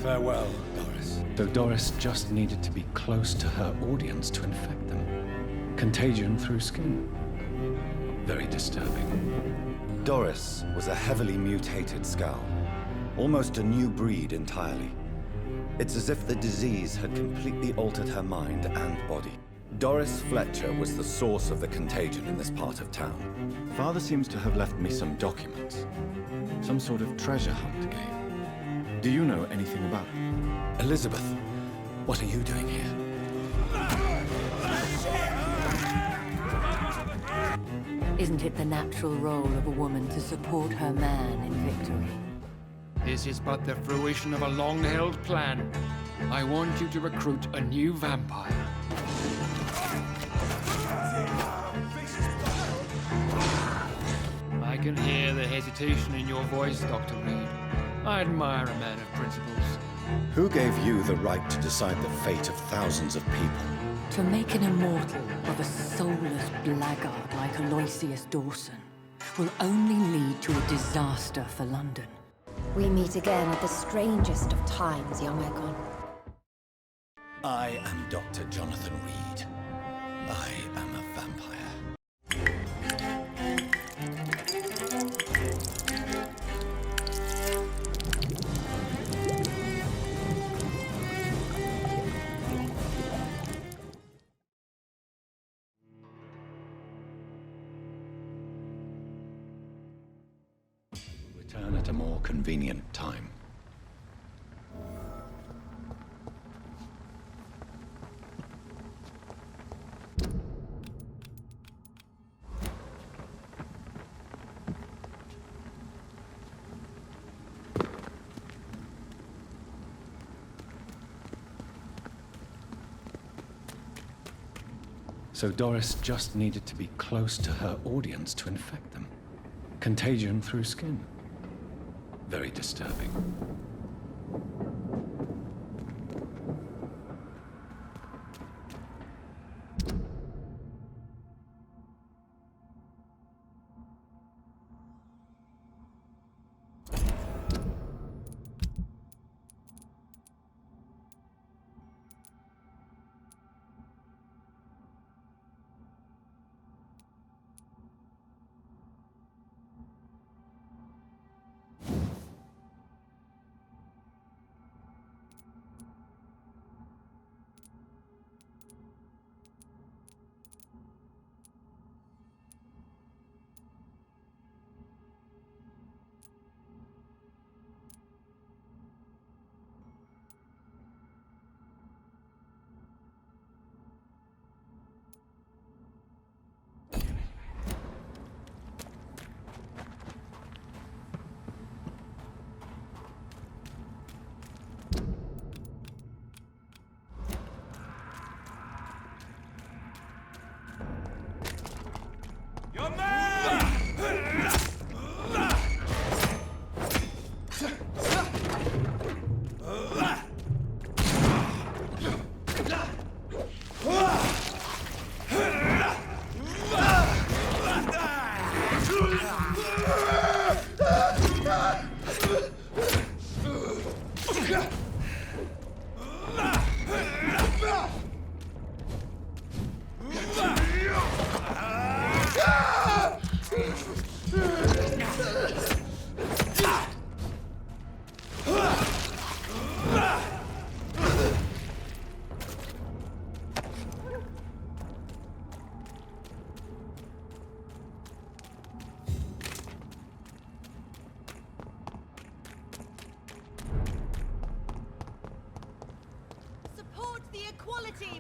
Farewell, Doris. So Doris just needed to be close to her audience to infect them. Contagion through skin. Very disturbing. Doris was a heavily mutated skull. Almost a new breed entirely. It's as if the disease had completely altered her mind and body. Doris Fletcher was the source of the contagion in this part of town. Father seems to have left me some documents. Some sort of treasure hunt game. Do you know anything about it? Elizabeth, what are you doing here? Isn't it the natural role of a woman to support her man in victory? This is but the fruition of a long-held plan. I want you to recruit a new vampire. I can hear the hesitation in your voice, Dr. Reid. I admire a man of principles. Who gave you the right to decide the fate of thousands of people? To make an immortal of a soulless blackguard like Aloysius Dawson will only lead to a disaster for London. We meet again at the strangest of times, young Edgar. I am Dr. Jonathan Reid. I am a vampire. Return at a more convenient time. So Doris just needed to be close to her audience to infect them. Contagion through skin. Very disturbing.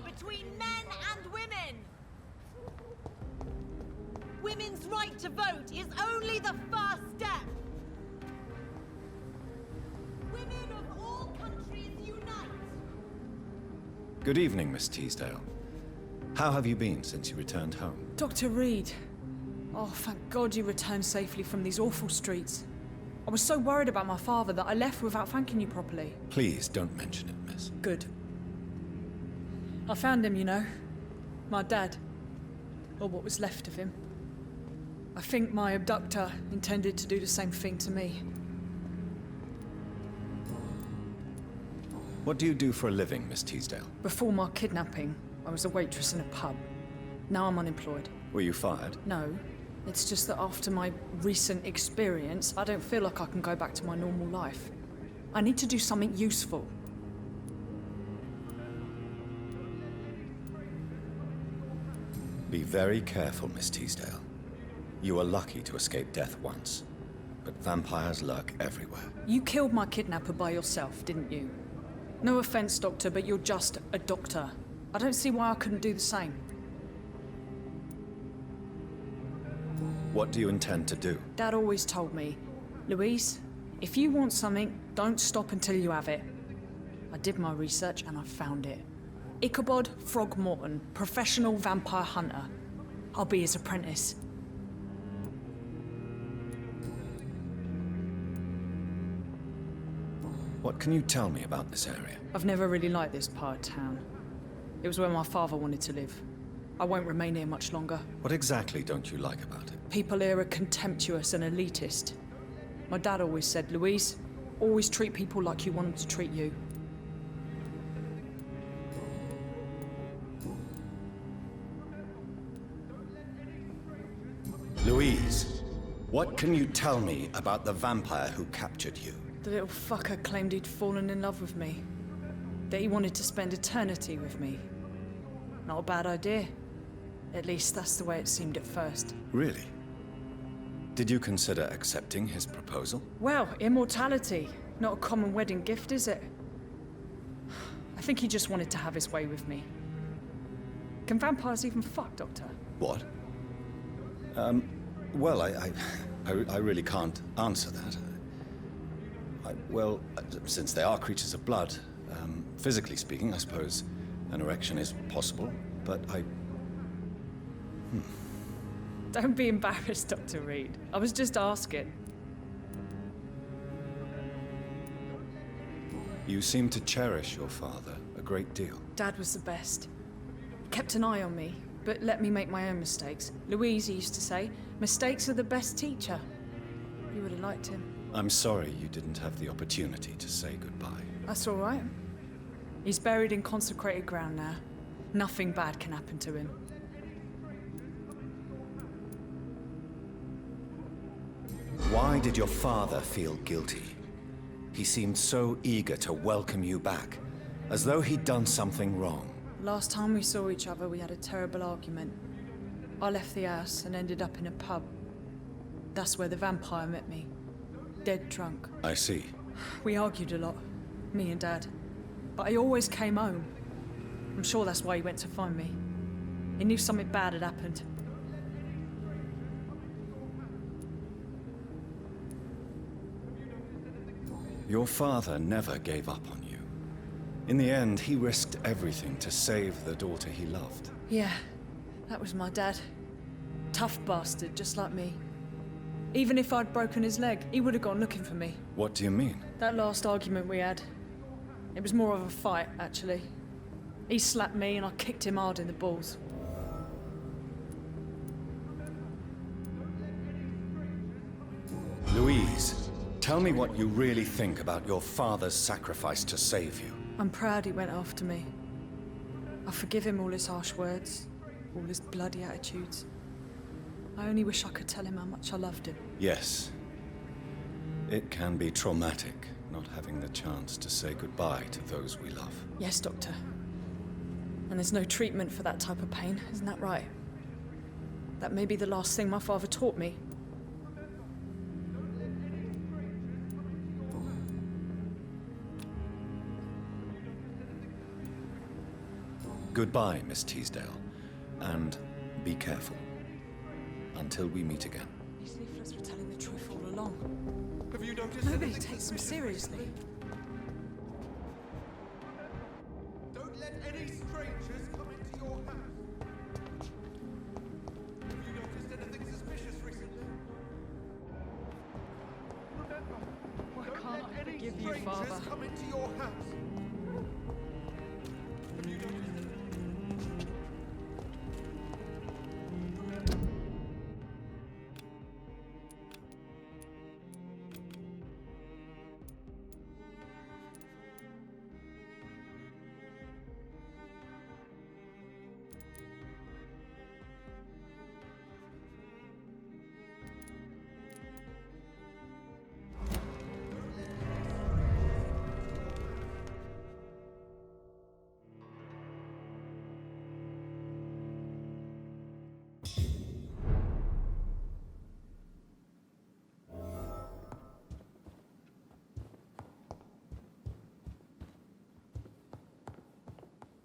Between men and women. Women's right to vote is only the first step. Women of all countries unite. Good evening, Miss Teasdale. How have you been since you returned home? Dr. Reid. Oh, thank God you returned safely from these awful streets. I was so worried about my father that I left without thanking you properly. Please don't mention it, miss. Good. I found him, you know. My dad. Or what was left of him. I think my abductor intended to do the same thing to me. What do you do for a living, Miss Teasdale? Before my kidnapping, I was a waitress in a pub. Now I'm unemployed. Were you fired? No, it's just that after my recent experience, I don't feel like I can go back to my normal life. I need to do something useful. Be very careful, Miss Teasdale. You were lucky to escape death once, but vampires lurk everywhere. You killed my kidnapper by yourself, didn't you? No offense, Doctor, but you're just a doctor. I don't see why I couldn't do the same. What do you intend to do? Dad always told me, Louise, if you want something, don't stop until you have it. I did my research and I found it. Ichabod Throgmorton, professional vampire hunter. I'll be his apprentice. What can you tell me about this area? I've never really liked this part of town. It was where my father wanted to live. I won't remain here much longer. What exactly don't you like about it? People here are contemptuous and elitist. My dad always said, Louise, always treat people like you want them to treat you. Louise, what can you tell me about the vampire who captured you? The little fucker claimed he'd fallen in love with me. That he wanted to spend eternity with me. Not a bad idea. At least that's the way it seemed at first. Really? Did you consider accepting his proposal? Well, immortality. Not a common wedding gift, is it? I think he just wanted to have his way with me. Can vampires even fuck, Doctor? What? Well, I really can't answer that. Well, since they are creatures of blood, physically speaking, I suppose an erection is possible, but Don't be embarrassed, Dr. Reid. I was just asking. You seem to cherish your father a great deal. Dad was the best. Kept an eye on me, but let me make my own mistakes. Louise used to say, mistakes are the best teacher. You would have liked him. I'm sorry you didn't have the opportunity to say goodbye. That's all right. He's buried in consecrated ground now. Nothing bad can happen to him. Why did your father feel guilty? He seemed so eager to welcome you back, as though he'd done something wrong. Last time we saw each other, we had a terrible argument. I left the house and ended up in a pub. That's where the vampire met me. Dead drunk. I see. We argued a lot, me and Dad. But he always came home. I'm sure that's why he went to find me. He knew something bad had happened. Your father never gave up on you. In the end, he risked everything to save the daughter he loved. Yeah, that was my dad. Tough bastard, just like me. Even if I'd broken his leg, he would have gone looking for me. What do you mean? That last argument we had, it was more of a fight, actually. He slapped me and I kicked him hard in the balls. Louise, tell me what you really think about your father's sacrifice to save you. I'm proud he went after me. I forgive him all his harsh words, all his bloody attitudes. I only wish I could tell him how much I loved him. Yes. It can be traumatic, not having the chance to say goodbye to those we love. Yes, Doctor. And there's no treatment for that type of pain, isn't that right? That may be the last thing my father taught me. Goodbye, Miss Teasdale. And be careful. Until we meet again. These leaflets were telling the truth all along. Have you noticed Nobody anything takes them seriously. Don't let any strangers come into your house. Have you noticed anything suspicious recently? Remember, Why don't can't let I any forgive you, strangers Father? come into your house. Have you noticed anything?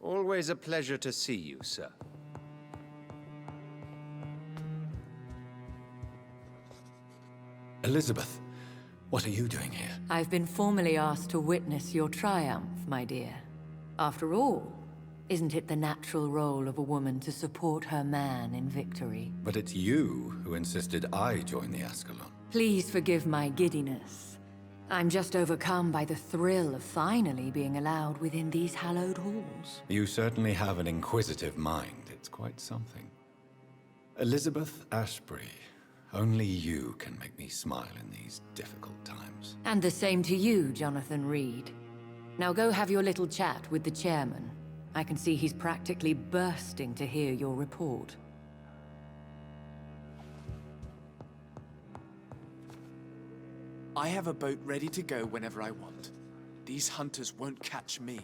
Always a pleasure to see you, sir. Elizabeth, what are you doing here? I've been formally asked to witness your triumph, my dear. After all, isn't it the natural role of a woman to support her man in victory? But it's you who insisted I join the Ascalon. Please forgive my giddiness. I'm just overcome by the thrill of finally being allowed within these hallowed halls. You certainly have an inquisitive mind. It's quite something. Elizabeth Ashbury, only you can make me smile in these difficult times. And the same to you, Jonathan Reid. Now go have your little chat with the chairman. I can see he's practically bursting to hear your report. I have a boat ready to go whenever I want. These hunters won't catch me.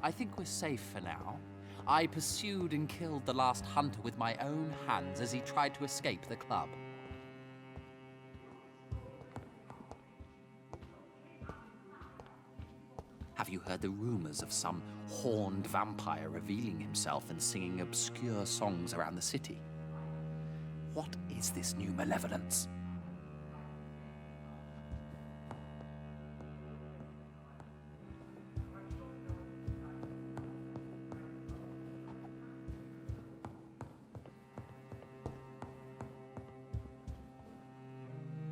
I think we're safe for now. I pursued and killed the last hunter with my own hands as he tried to escape the club. Have you heard the rumors of some horned vampire revealing himself and singing obscure songs around the city? What is this new malevolence?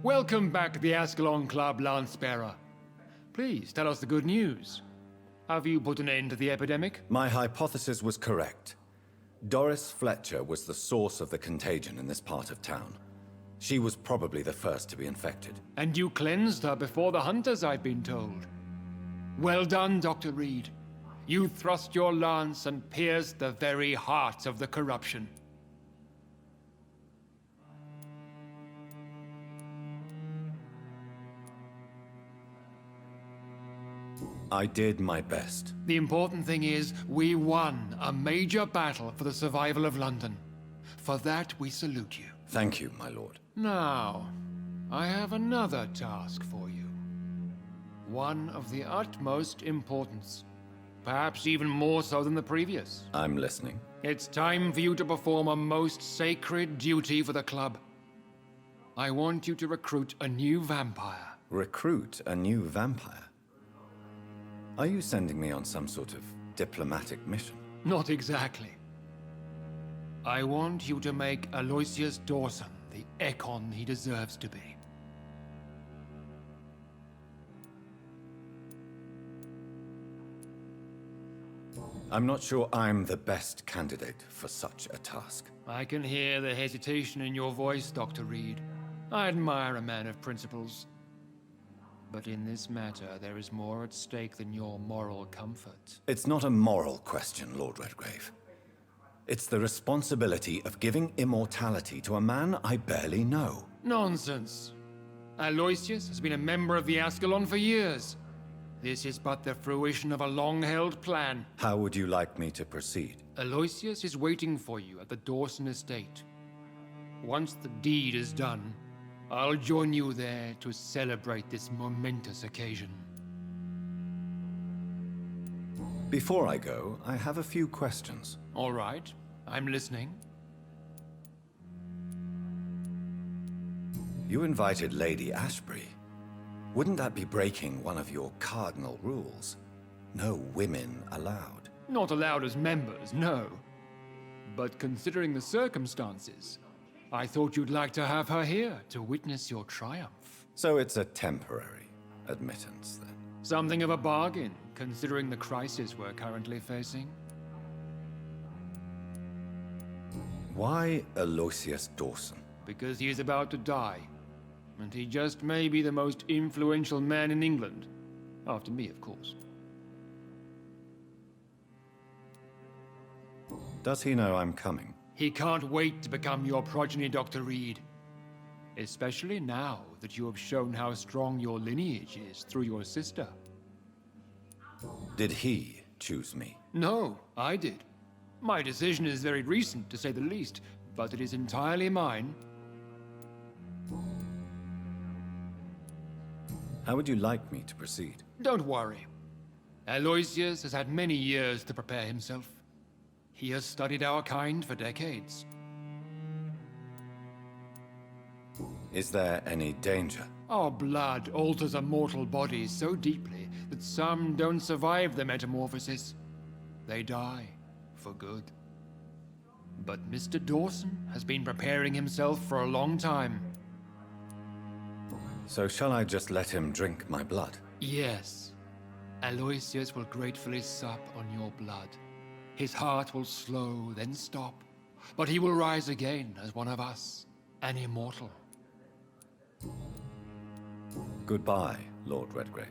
Welcome back to the Ascalon Club, Lance-Bearer. Please, tell us the good news. Have you put an end to the epidemic? My hypothesis was correct. Doris Fletcher was the source of the contagion in this part of town. She was probably the first to be infected. And you cleansed her before the hunters, I've been told. Well done, Dr. Reid. You thrust your lance and pierced the very heart of the corruption. I did my best. The important thing is, we won a major battle for the survival of London. For that, we salute you. Thank you, my lord. Now, I have another task for you. One of the utmost importance. Perhaps even more so than the previous. I'm listening. It's time for you to perform a most sacred duty for the club. I want you to recruit a new vampire. Recruit a new vampire? Are you sending me on some sort of diplomatic mission? Not exactly. I want you to make Aloysius Dawson the Ekon he deserves to be. I'm not sure I'm the best candidate for such a task. I can hear the hesitation in your voice, Dr. Reid. I admire a man of principles. But in this matter, there is more at stake than your moral comfort. It's not a moral question, Lord Redgrave. It's the responsibility of giving immortality to a man I barely know. Nonsense. Aloysius has been a member of the Ascalon for years. This is but the fruition of a long-held plan. How would you like me to proceed? Aloysius is waiting for you at the Dawson estate. Once the deed is done, I'll join you there to celebrate this momentous occasion. Before I go, I have a few questions. All right, I'm listening. You invited Lady Ashbury. Wouldn't that be breaking one of your cardinal rules? No women allowed. Not allowed as members, no. But considering the circumstances, I thought you'd like to have her here to witness your triumph. So it's a temporary admittance, then? Something of a bargain, considering the crisis we're currently facing. Why Aloysius Dawson? Because he is about to die. And he just may be the most influential man in England. After me, of course. Does he know I'm coming? He can't wait to become your progeny, Dr. Reid. Especially now that you have shown how strong your lineage is through your sister. Did he choose me? No, I did. My decision is very recent, to say the least, but it is entirely mine. How would you like me to proceed? Don't worry. Aloysius has had many years to prepare himself. He has studied our kind for decades. Is there any danger? Our blood alters a mortal body so deeply that some don't survive the metamorphosis. They die for good. But Mr. Dawson has been preparing himself for a long time. So shall I just let him drink my blood? Yes. Aloysius will gratefully sup on your blood. His heart will slow, then stop. But he will rise again as one of us, an immortal. Goodbye, Lord Redgrave.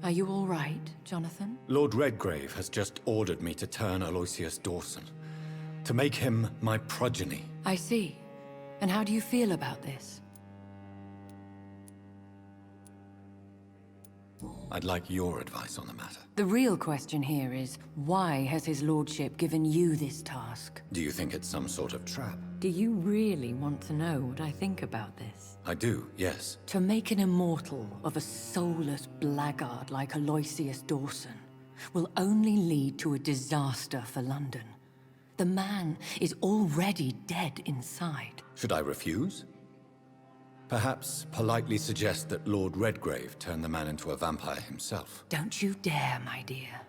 Are you all right, Jonathan? Lord Redgrave has just ordered me to turn Aloysius Dawson, to make him my progeny. I see. And how do you feel about this? I'd like your advice on the matter. The real question here is, why has his lordship given you this task? Do you think it's some sort of trap? Do you really want to know what I think about this? I do, yes. To make an immortal of a soulless blackguard like Aloysius Dawson will only lead to a disaster for London. The man is already dead inside. Should I refuse? Perhaps politely suggest that Lord Redgrave turn the man into a vampire himself. Don't you dare, my dear.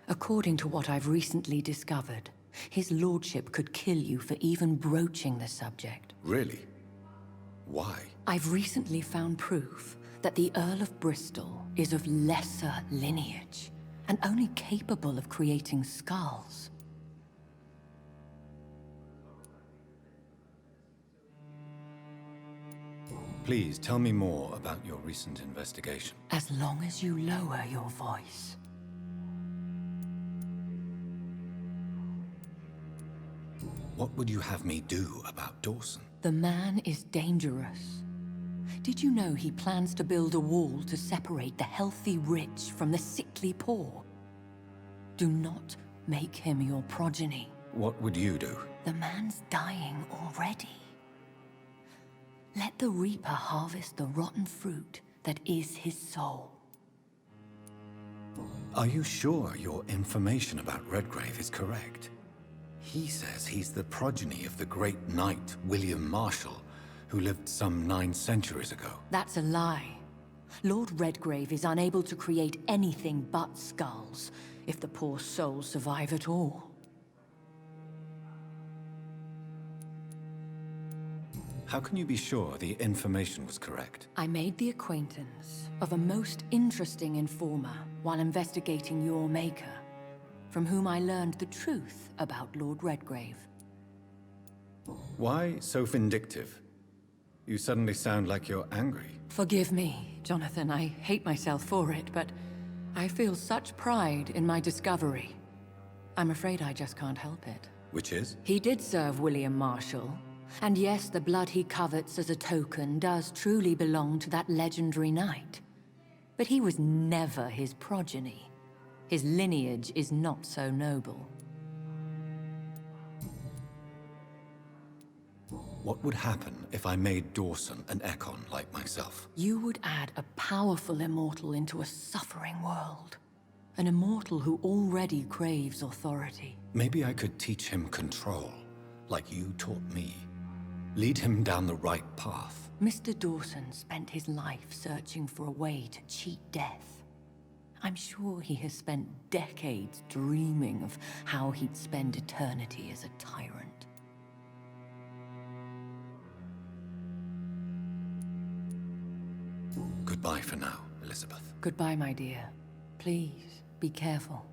According to what I've recently discovered, his lordship could kill you for even broaching the subject. Really? Why? I've recently found proof that the Earl of Bristol is of lesser lineage and only capable of creating skulls. Please tell me more about your recent investigation. As long as you lower your voice. What would you have me do about Dawson? The man is dangerous. Did you know he plans to build a wall to separate the healthy rich from the sickly poor? Do not make him your progeny. What would you do? The man's dying already. Let the Reaper harvest the rotten fruit that is his soul. Are you sure your information about Redgrave is correct? He says he's the progeny of the great knight William Marshall, who lived some 9 centuries ago. That's a lie. Lord Redgrave is unable to create anything but skulls, if the poor souls survive at all. How can you be sure the information was correct? I made the acquaintance of a most interesting informer while investigating your maker, from whom I learned the truth about Lord Redgrave. Why so vindictive? You suddenly sound like you're angry. Forgive me, Jonathan. I hate myself for it, but I feel such pride in my discovery. I'm afraid I just can't help it. Which is? He did serve William Marshall. And yes, the blood he covets as a token does truly belong to that legendary knight. But he was never his progeny. His lineage is not so noble. What would happen if I made Dawson an Econ like myself? You would add a powerful immortal into a suffering world. An immortal who already craves authority. Maybe I could teach him control, like you taught me. Lead him down the right path. Mr. Dawson spent his life searching for a way to cheat death. I'm sure he has spent decades dreaming of how he'd spend eternity as a tyrant. Goodbye for now, Elizabeth. Goodbye, my dear. Please, be careful.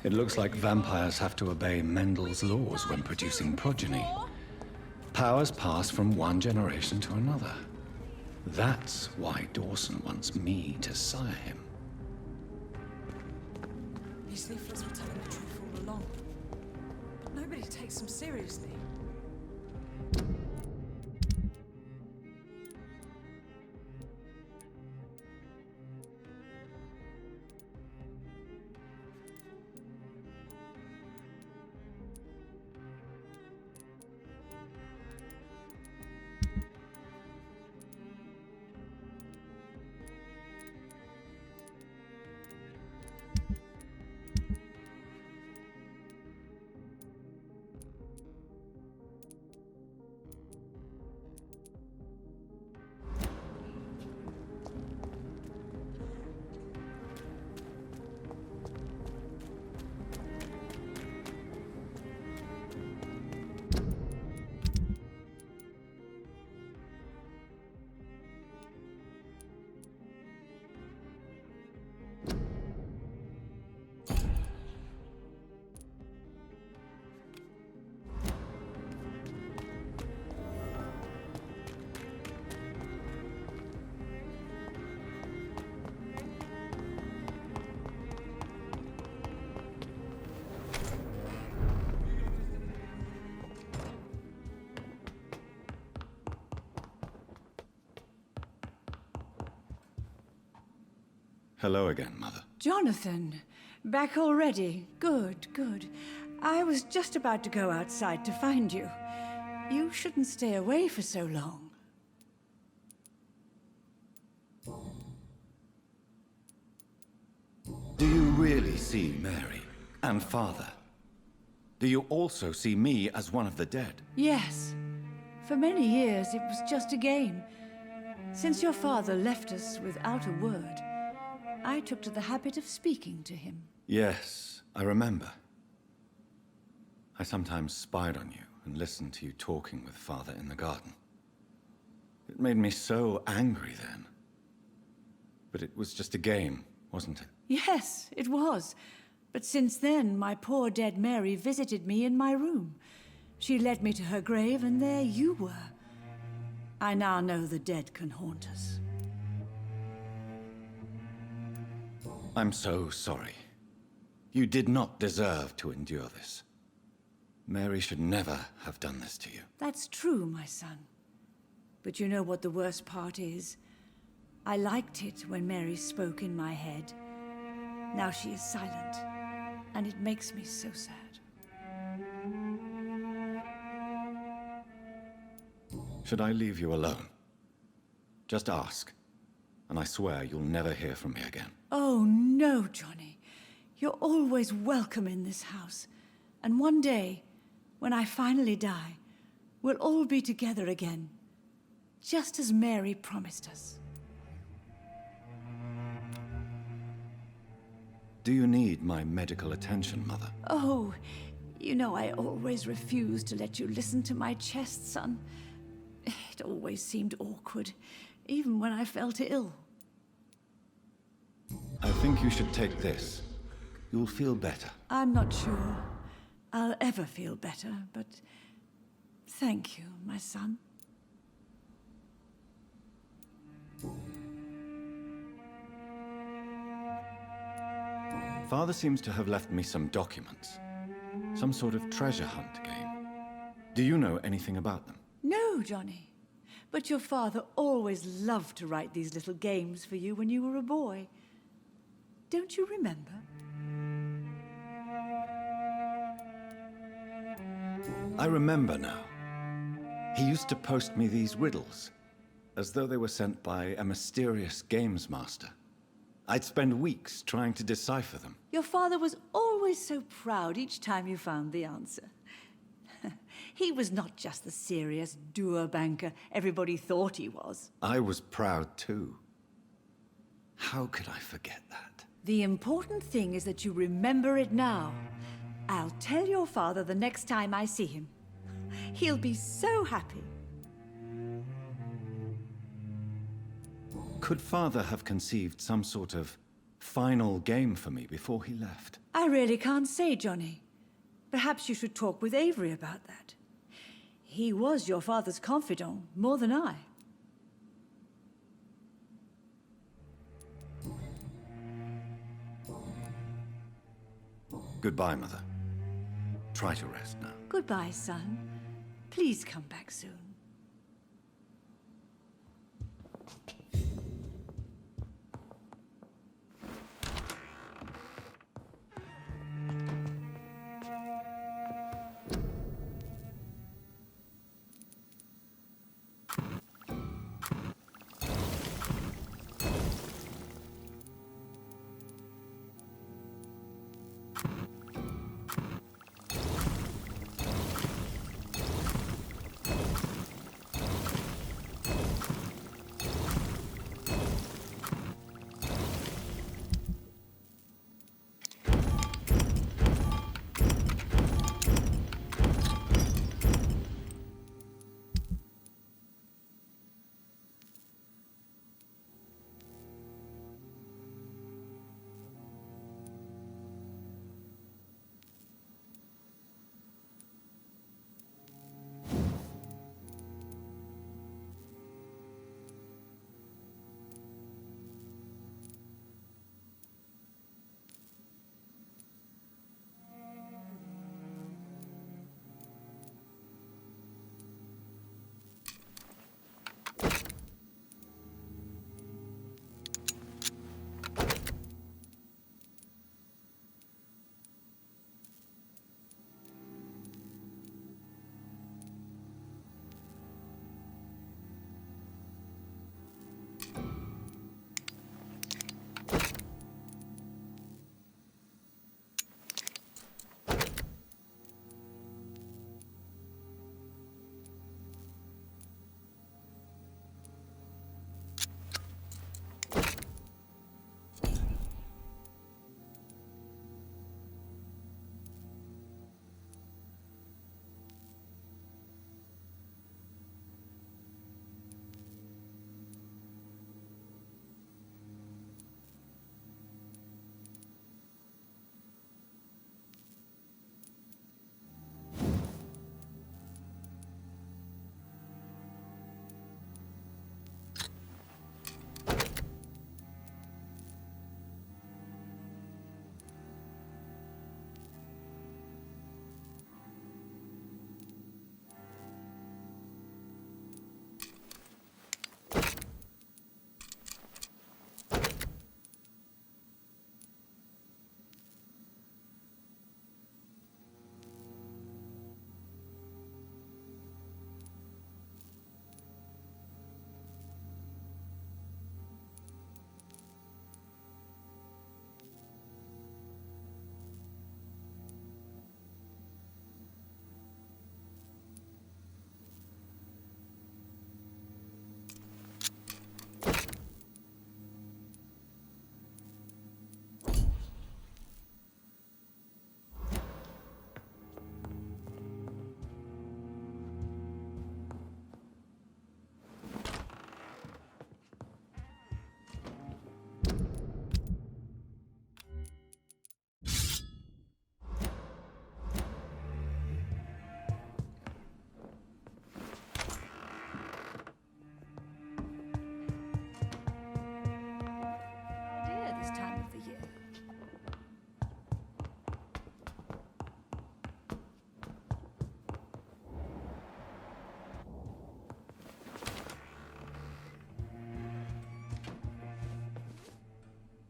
It looks like vampires have to obey Mendel's laws when producing progeny. Powers pass from one generation to another. That's why Dawson wants me to sire him. These leaflets were telling the truth all along. But nobody takes them seriously. Hello again, Mother. Jonathan, back already? Good, good. I was just about to go outside to find you. You shouldn't stay away for so long. Do you really see Mary and Father? Do you also see me as one of the dead? Yes. For many years, it was just a game. Since your father left us without a word, I took to the habit of speaking to him. Yes, I remember. I sometimes spied on you and listened to you talking with Father in the garden. It made me so angry then. But it was just a game, wasn't it? Yes, it was. But since then, my poor dead Mary visited me in my room. She led me to her grave, and there you were. I now know the dead can haunt us. I'm so sorry. You did not deserve to endure this. Mary should never have done this to you. That's true, my son. But you know what the worst part is? I liked it when Mary spoke in my head. Now she is silent, and it makes me so sad. Should I leave you alone? Just ask, and I swear you'll never hear from me again. Oh, no, Johnny. You're always welcome in this house. And one day, when I finally die, we'll all be together again, just as Mary promised us. Do you need my medical attention, Mother? Oh, you know I always refused to let you listen to my chest, son. It always seemed awkward, even when I felt ill. I think you should take this. You'll feel better. I'm not sure I'll ever feel better, but thank you, my son. Father seems to have left me some documents. Some sort of treasure hunt game. Do you know anything about them? No, Johnny. But your father always loved to write these little games for you when you were a boy. Don't you remember? I remember now. He used to post me these riddles, as though they were sent by a mysterious games master. I'd spend weeks trying to decipher them. Your father was always so proud each time you found the answer. He was not just the serious doer banker everybody thought he was. I was proud too. How could I forget that? The important thing is that you remember it now. I'll tell your father the next time I see him. He'll be so happy. Could Father have conceived some sort of final game for me before he left? I really can't say, Johnny. Perhaps you should talk with Avery about that. He was your father's confidant, more than I. Goodbye, Mother. Try to rest now. Goodbye, son. Please come back soon.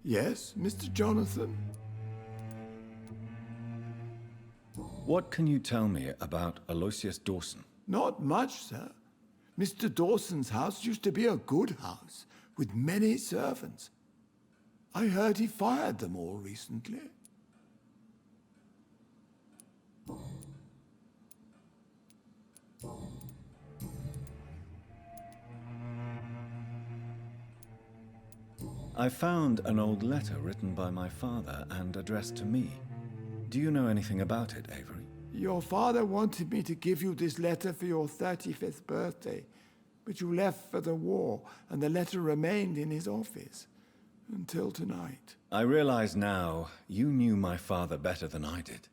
Yes, Mr. Jonathan? What can you tell me about Aloysius Dawson? Not much, sir. Mr. Dawson's house used to be a good house, with many servants. I heard he fired them all recently. I found an old letter written by my father and addressed to me. Do you know anything about it, Avery? Your father wanted me to give you this letter for your 35th birthday, but you left for the war, and the letter remained in his office until tonight. I realize now you knew my father better than I did.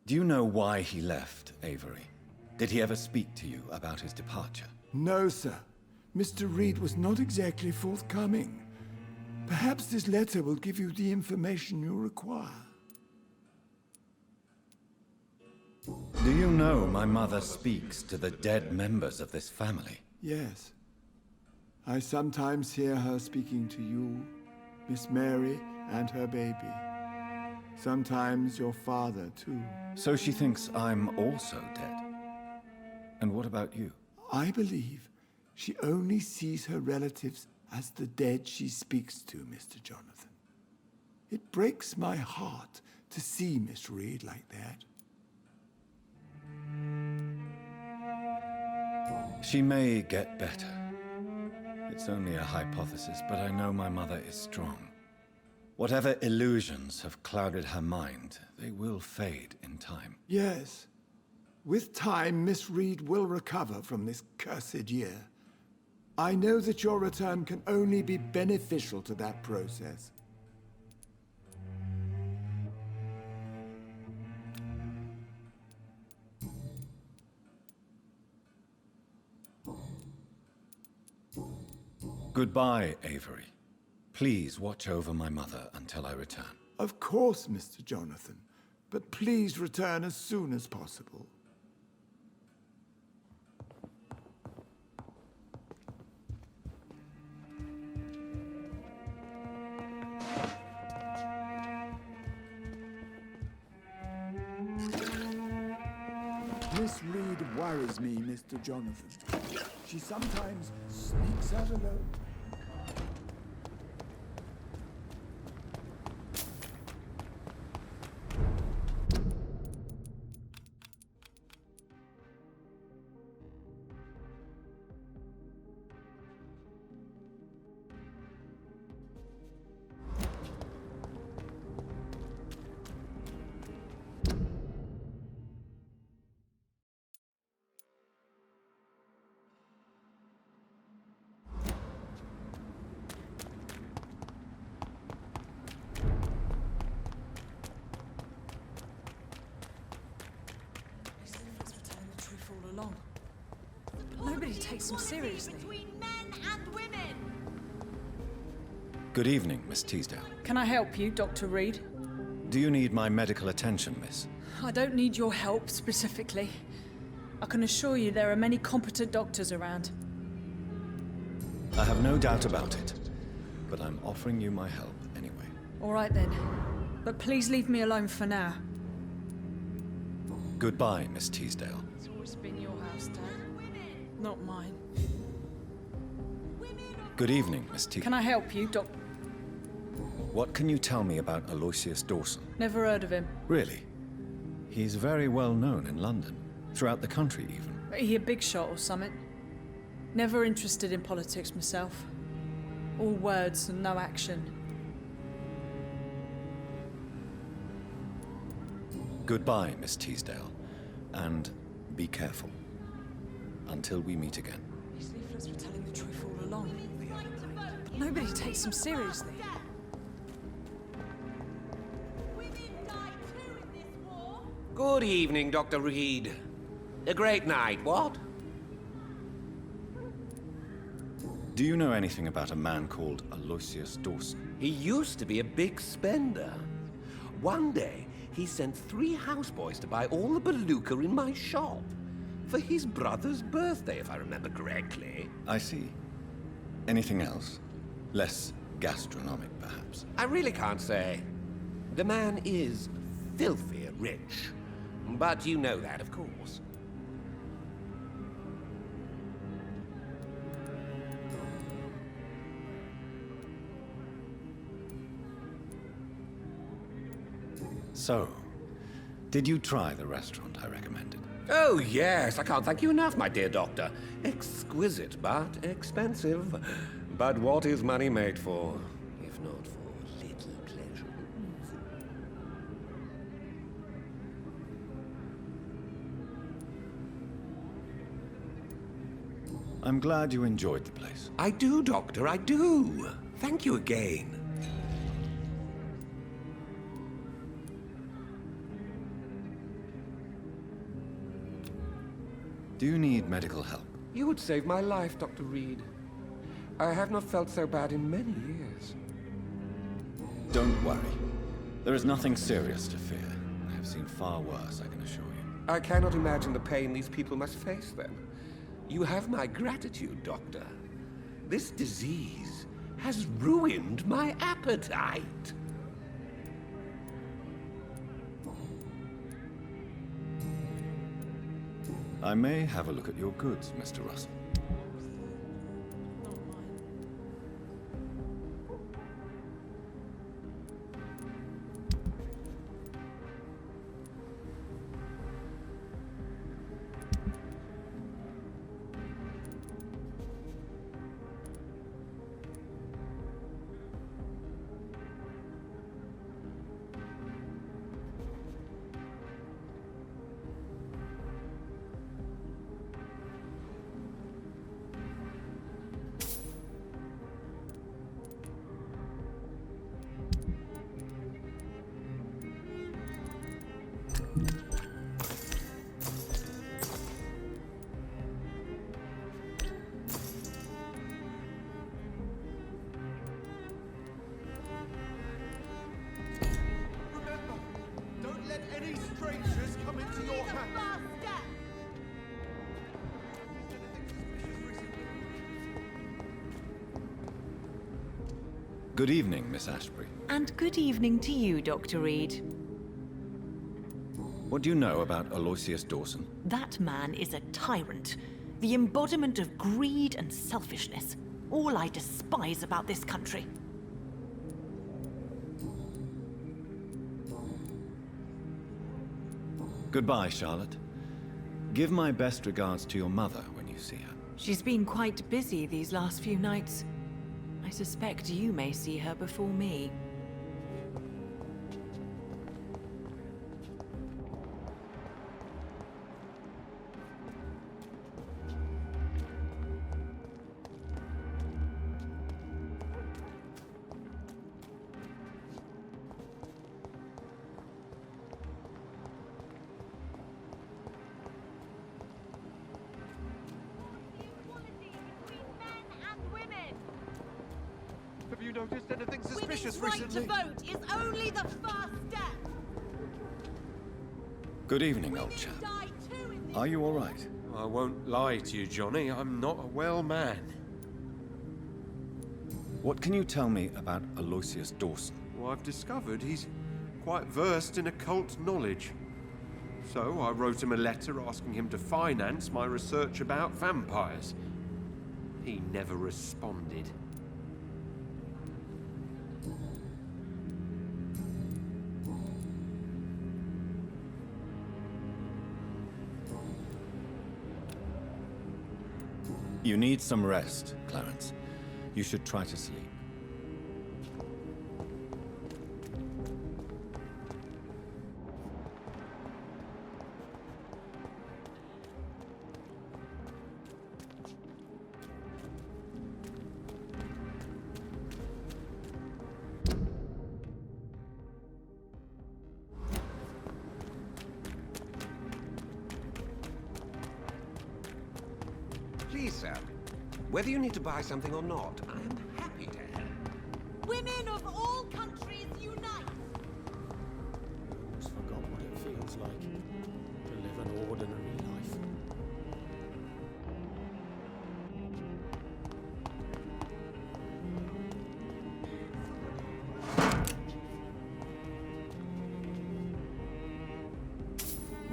Do you know why he left, Avery? Did he ever speak to you about his departure? No, sir. Mr. Reid was not exactly forthcoming. Perhaps this letter will give you the information you require. Do you know my mother speaks to the dead members of this family? Yes. I sometimes hear her speaking to you, Miss Mary, and her baby. Sometimes your father, too. So she thinks I'm also dead. And what about you? I believe she only sees her relatives as the dead she speaks to, Mr. Jonathan. It breaks my heart to see Miss Reid like that. She may get better. It's only a hypothesis, but I know my mother is strong. Whatever illusions have clouded her mind, they will fade in time. Yes. With time, Miss Reid will recover from this cursed year. I know that your return can only be beneficial to that process. Goodbye, Avery. Please watch over my mother until I return. Of course, Mr. Jonathan, but please return as soon as possible. Miss Reid worries me, Mr. Jonathan. She sometimes sneaks out alone. Nobody takes him seriously. Between men and women. Good evening, Miss Teasdale. Can I help you, Dr. Reid? Do you need my medical attention, miss? I don't need your help specifically. I can assure you there are many competent doctors around. I have no doubt about it, but I'm offering you my help anyway. All right then, but please leave me alone for now. Goodbye, Miss Teasdale. It's always been your house, Dad. Not mine. Good evening, Miss Teasdale. Can I help you, Doc? What can you tell me about Aloysius Dawson? Never heard of him. Really? He's very well known in London, throughout the country even. He a big shot or something? Never interested in politics myself. All words and no action. Goodbye, Miss Teasdale, and be careful. Until we meet again. These leaflets were telling the truth all along. But nobody takes them seriously. Good evening, Dr. Reid. A great night, what? Do you know anything about a man called Aloysius Dawson? He used to be a big spender. One day, he sent 3 houseboys to buy all the beluga in my shop. For his brother's birthday, if I remember correctly. I see. Anything else? Less gastronomic, perhaps. I really can't say. The man is filthy rich. But you know that, of course. So, did you try the restaurant I recommended? Oh, yes. I can't thank you enough, my dear doctor. Exquisite, but expensive. But what is money made for, if not for little pleasure? I'm glad you enjoyed the place. I do, Doctor, I do. Thank you again. Do you need medical help? You would save my life, Dr. Reid. I have not felt so bad in many years. Don't worry. There is nothing serious to fear. I have seen far worse, I can assure you. I cannot imagine the pain these people must face then. You have my gratitude, Doctor. This disease has ruined my appetite. I may have a look at your goods, Mr. Russell. Good evening, Miss Ashbury. And good evening to you, Dr. Reid. What do you know about Aloysius Dawson? That man is a tyrant. The embodiment of greed and selfishness. All I despise about this country. Goodbye, Charlotte. Give my best regards to your mother when you see her. She's been quite busy these last few nights. I suspect you may see her before me. Have you noticed anything suspicious Women's recently? right to vote is only the first step. Good evening, old chap. Are you all right? I won't lie to you, Johnny. I'm not a well man. What can you tell me about Aloysius Dawson? Well, I've discovered he's quite versed in occult knowledge. So I wrote him a letter asking him to finance my research about vampires. He never responded. You need some rest, Clarence. You should try to sleep. Please, sir. Whether you need to buy something or not, I am happy to help. Women of all countries unite! Who's forgot what it feels like to live an ordinary life?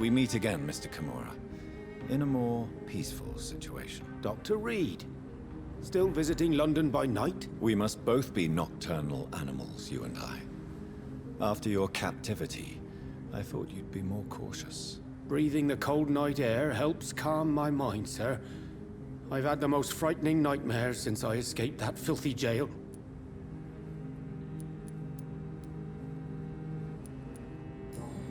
We meet again, Mr. Kimura, in a more peaceful situation. Dr. Reid, still visiting London by night? We must both be nocturnal animals, you and I. After your captivity, I thought you'd be more cautious. Breathing the cold night air helps calm my mind, sir. I've had the most frightening nightmares since I escaped that filthy jail.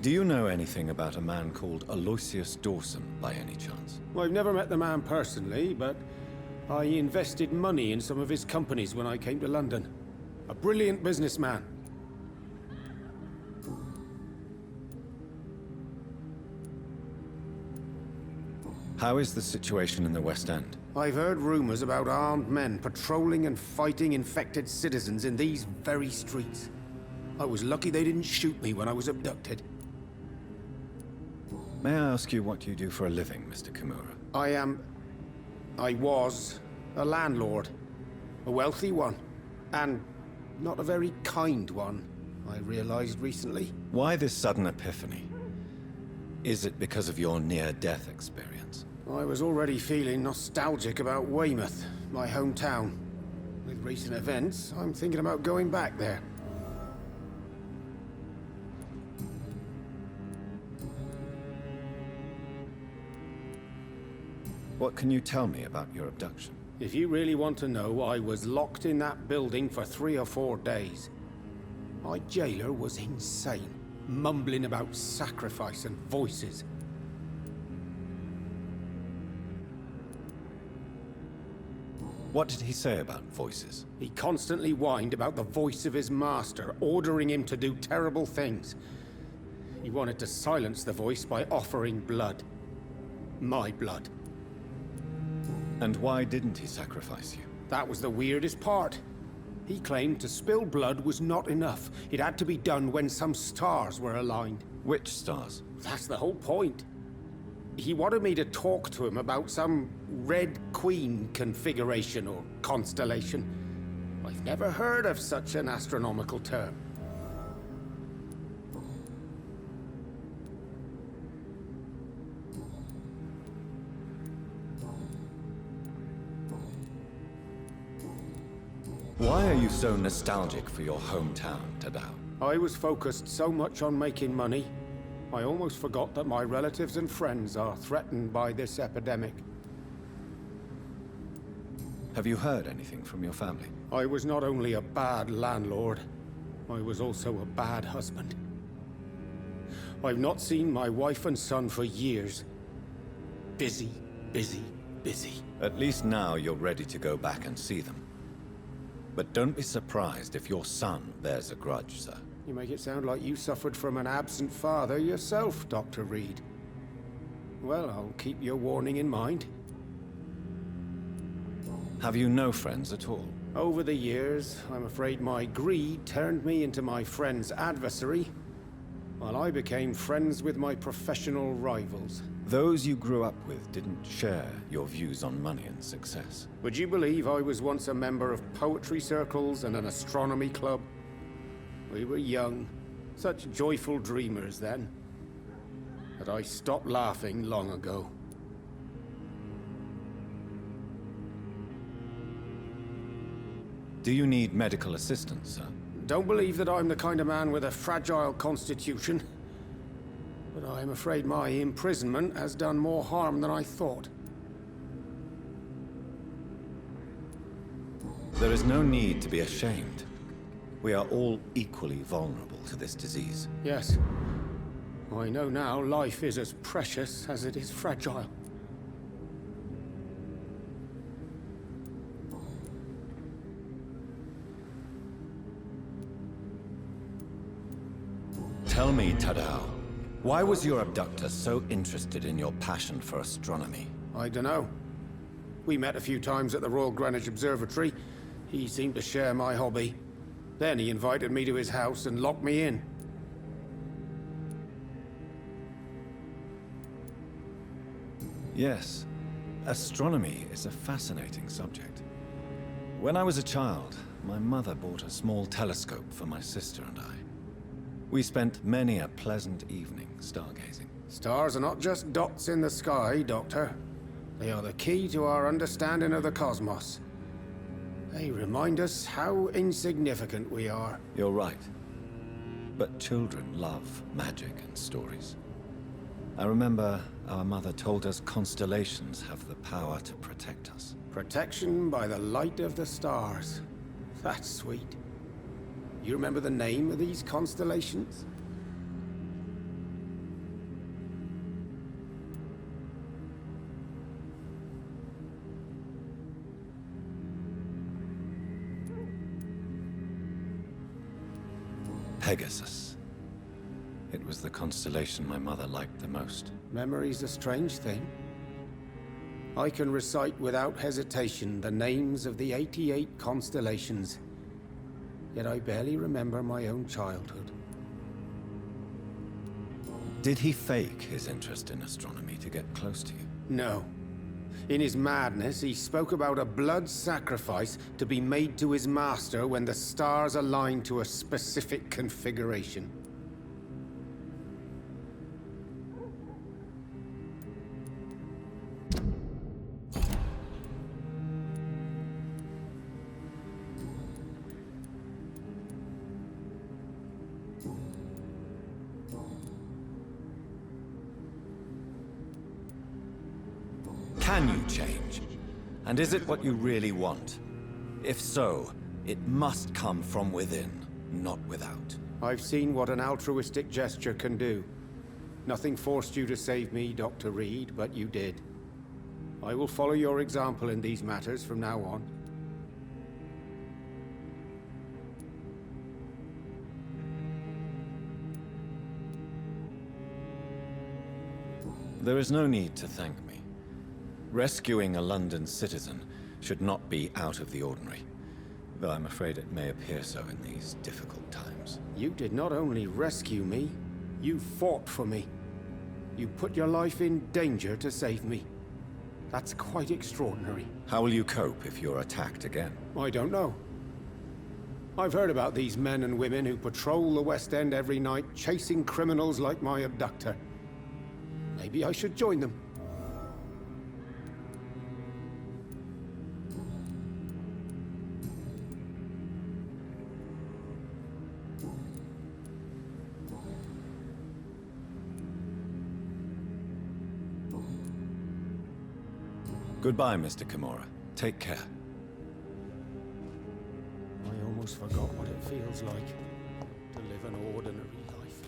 Do you know anything about a man called Aloysius Dawson, by any chance? Well, I've never met the man personally, but I invested money in some of his companies when I came to London. A brilliant businessman. How is the situation in the West End? I've heard rumors about armed men patrolling and fighting infected citizens in these very streets. I was lucky they didn't shoot me when I was abducted. May I ask you what you do for a living, Mr. Kimura? I was a landlord. A wealthy one. And not a very kind one, I realized recently. Why this sudden epiphany? Is it because of your near-death experience? I was already feeling nostalgic about Weymouth, my hometown. With recent events, I'm thinking about going back there. What can you tell me about your abduction? If you really want to know, I was locked in that building for 3 or 4 days. My jailer was insane, mumbling about sacrifice and voices. What did he say about voices? He constantly whined about the voice of his master, ordering him to do terrible things. He wanted to silence the voice by offering blood. My blood. And why didn't he sacrifice you? That was the weirdest part. He claimed to spill blood was not enough. It had to be done when some stars were aligned. Which stars? That's the whole point. He wanted me to talk to him about some Red Queen configuration or constellation. I've never heard of such an astronomical term. Why are you so nostalgic for your hometown, Tadao? I was focused so much on making money, I almost forgot that my relatives and friends are threatened by this epidemic. Have you heard anything from your family? I was not only a bad landlord, I was also a bad husband. I've not seen my wife and son for years. Busy, busy, busy. At least now you're ready to go back and see them. But don't be surprised if your son bears a grudge, sir. You make it sound like you suffered from an absent father yourself, Dr. Reid. Well, I'll keep your warning in mind. Have you no friends at all? Over the years, I'm afraid my greed turned me into my friend's adversary, while I became friends with my professional rivals. Those you grew up with didn't share your views on money and success. Would you believe I was once a member of poetry circles and an astronomy club? We were young, such joyful dreamers then. But I stopped laughing long ago. Do you need medical assistance, sir? Don't believe that I'm the kind of man with a fragile constitution. But I'm afraid my imprisonment has done more harm than I thought. There is no need to be ashamed. We are all equally vulnerable to this disease. Yes. I know now life is as precious as it is fragile. Tell me, Tadao, why was your abductor so interested in your passion for astronomy? I don't know. We met a few times at the Royal Greenwich Observatory. He seemed to share my hobby. Then he invited me to his house and locked me in. Yes, astronomy is a fascinating subject. When I was a child, my mother bought a small telescope for my sister and I. We spent many a pleasant evening stargazing. Stars are not just dots in the sky, Doctor. They are the key to our understanding of the cosmos. They remind us how insignificant we are. You're right. But children love magic and stories. I remember our mother told us constellations have the power to protect us. Protection by the light of the stars. That's sweet. You remember the name of these constellations? Pegasus. It was the constellation my mother liked the most. Memory's a strange thing. I can recite without hesitation the names of the 88 constellations, yet I barely remember my own childhood. Did he fake his interest in astronomy to get close to you? No. In his madness, he spoke about a blood sacrifice to be made to his master when the stars aligned to a specific configuration. Can you change? And is it what you really want? If so, it must come from within, not without. I've seen what an altruistic gesture can do. Nothing forced you to save me, Dr. Reid, but you did. I will follow your example in these matters from now on. There is no need to thank me. Rescuing a London citizen should not be out of the ordinary, though I'm afraid it may appear so in these difficult times. You did not only rescue me, you fought for me. You put your life in danger to save me. That's quite extraordinary. How will you cope if you're attacked again? I don't know. I've heard about these men and women who patrol the West End every night, chasing criminals like my abductor. Maybe I should join them. Goodbye, Mr. Kimura. Take care. I almost forgot what it feels like to live an ordinary life.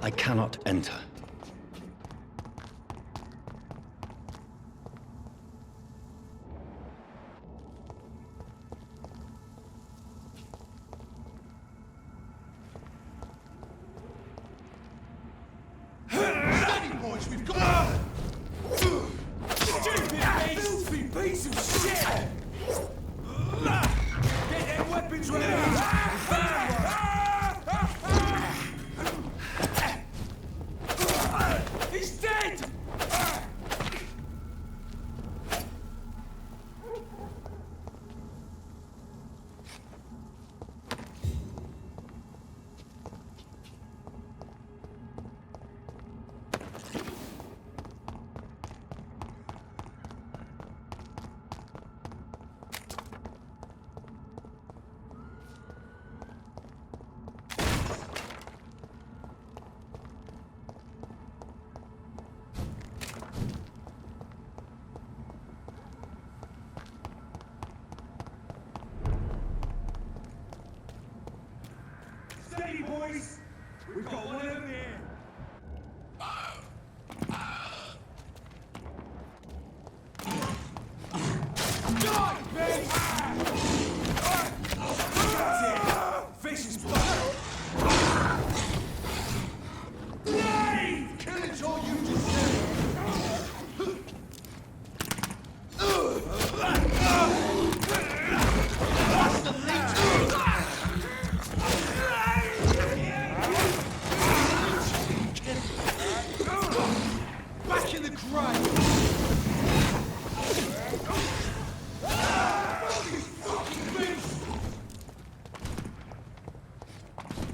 I cannot enter. Boys, we've got stupid filthy piece of shit! Get their weapons ready! He's dead!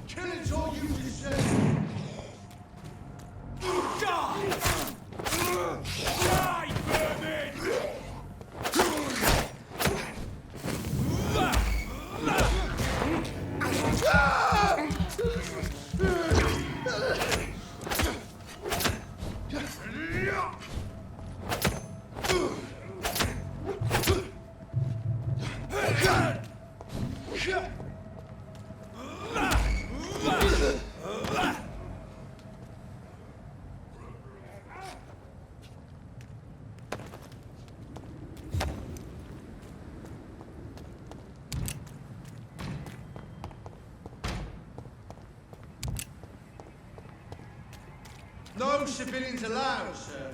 Kill it all, you deserve! Die! Die, vermin! No civilians allowed, sir.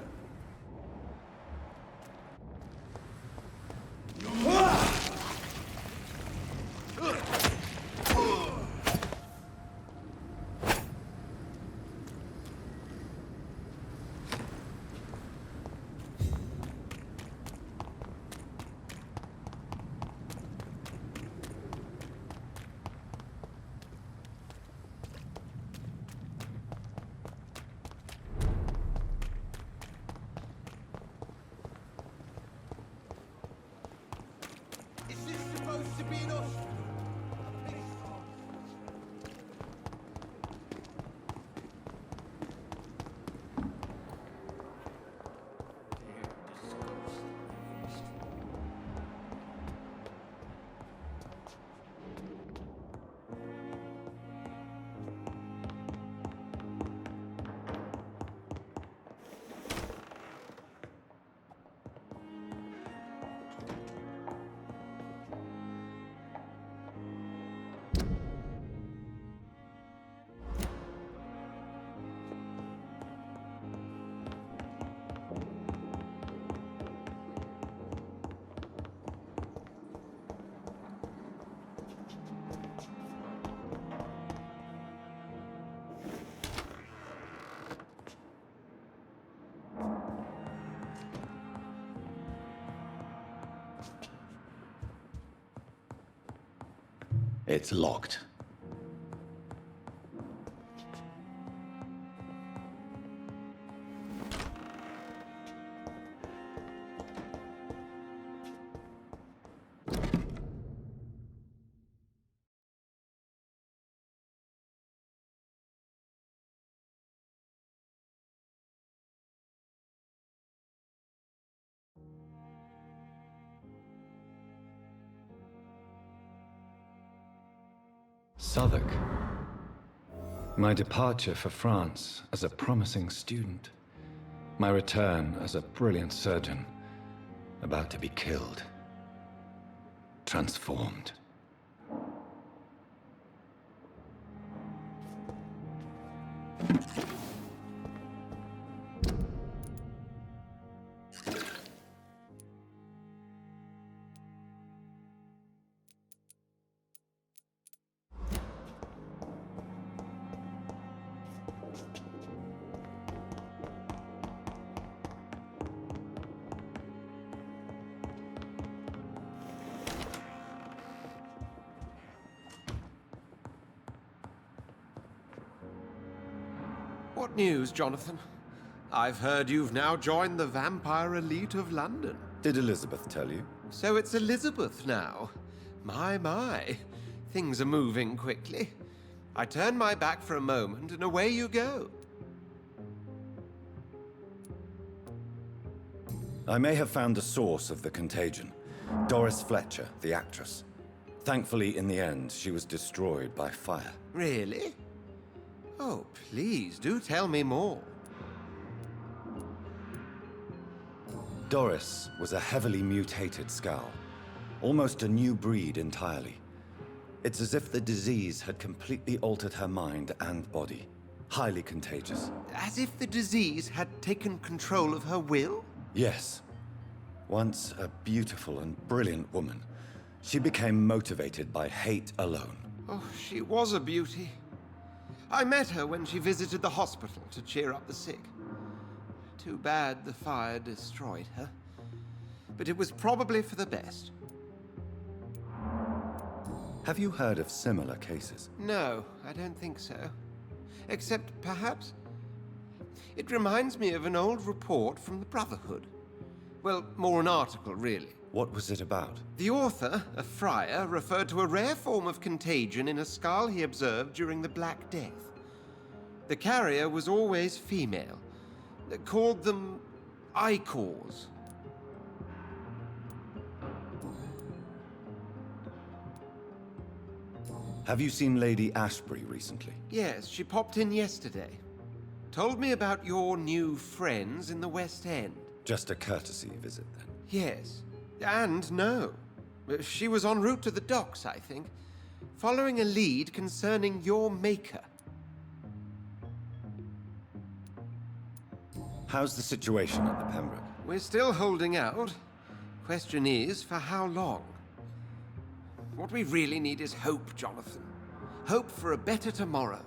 It's locked. Southwark. My departure for France as a promising student. My return as a brilliant surgeon, about to be killed. Transformed. What news, Jonathan? I've heard you've now joined the vampire elite of London. Did Elizabeth tell you? So it's Elizabeth now. My. Things are moving quickly. I turn my back for a moment and away you go. I may have found the source of the contagion. Doris Fletcher, the actress. Thankfully, in the end, she was destroyed by fire. Really? Oh, please, do tell me more. Doris was a heavily mutated Skal. Almost a new breed entirely. It's as if the disease had completely altered her mind and body. Highly contagious. As if the disease had taken control of her will? Yes. Once a beautiful and brilliant woman, she became motivated by hate alone. Oh, she was a beauty. I met her when she visited the hospital to cheer up the sick. Too bad the fire destroyed her. But it was probably for the best. Have you heard of similar cases? No, I don't think so. Except, perhaps, it reminds me of an old report from the Brotherhood. Well, more an article, really. What was it about? The author, a friar, referred to a rare form of contagion in a skull he observed during the Black Death. The carrier was always female. They called them Icors. Have you seen Lady Ashbury recently? Yes, she popped in yesterday. Told me about your new friends in the West End. Just a courtesy visit, then? Yes. And no. She was en route to the docks, I think, following a lead concerning your maker. How's the situation at the Pembroke? We're still holding out. Question is, for how long? What we really need is hope, Jonathan. Hope for a better tomorrow.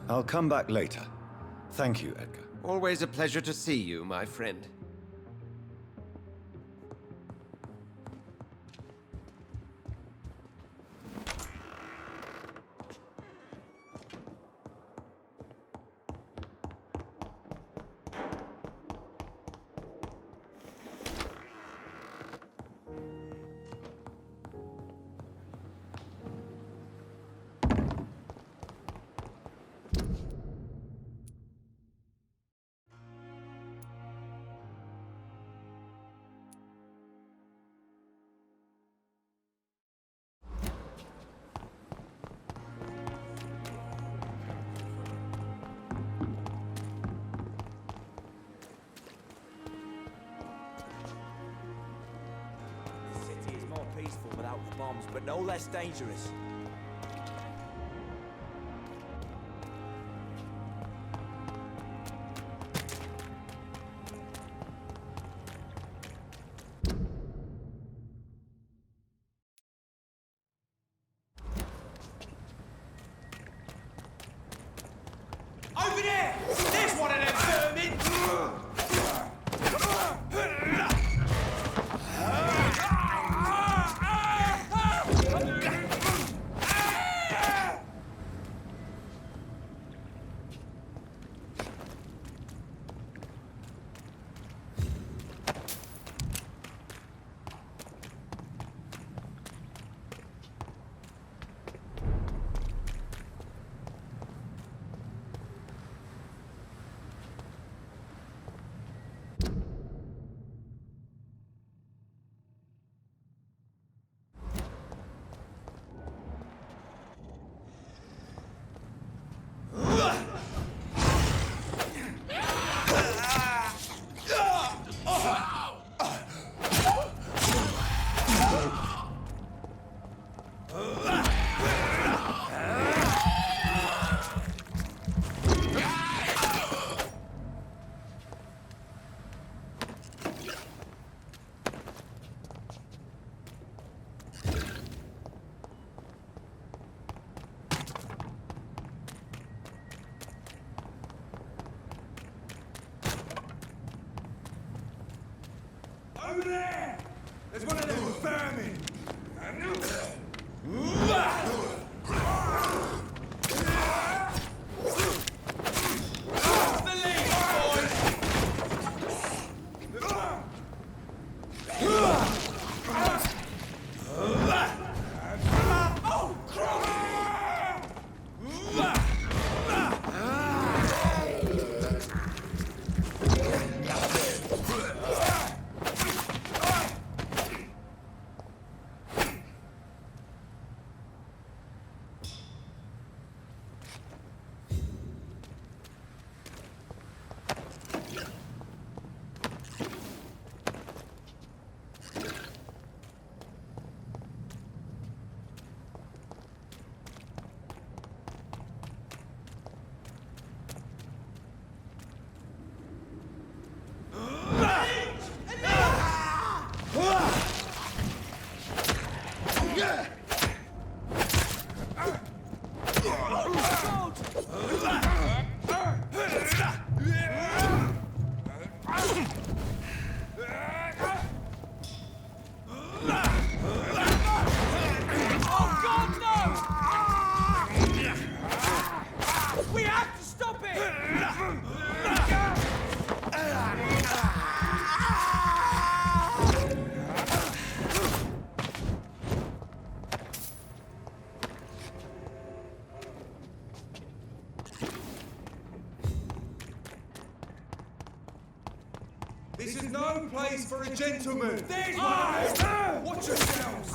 I'll come back later. Thank you, Edgar. Always a pleasure to see you, my friend. Without the bombs, but no less dangerous. Over there! There's one of them vermin! Over there! There's one of them vermin! The lead, This is no place for a gentleman! There's Ah! Watch yourselves!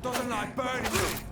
Doesn't like burning me!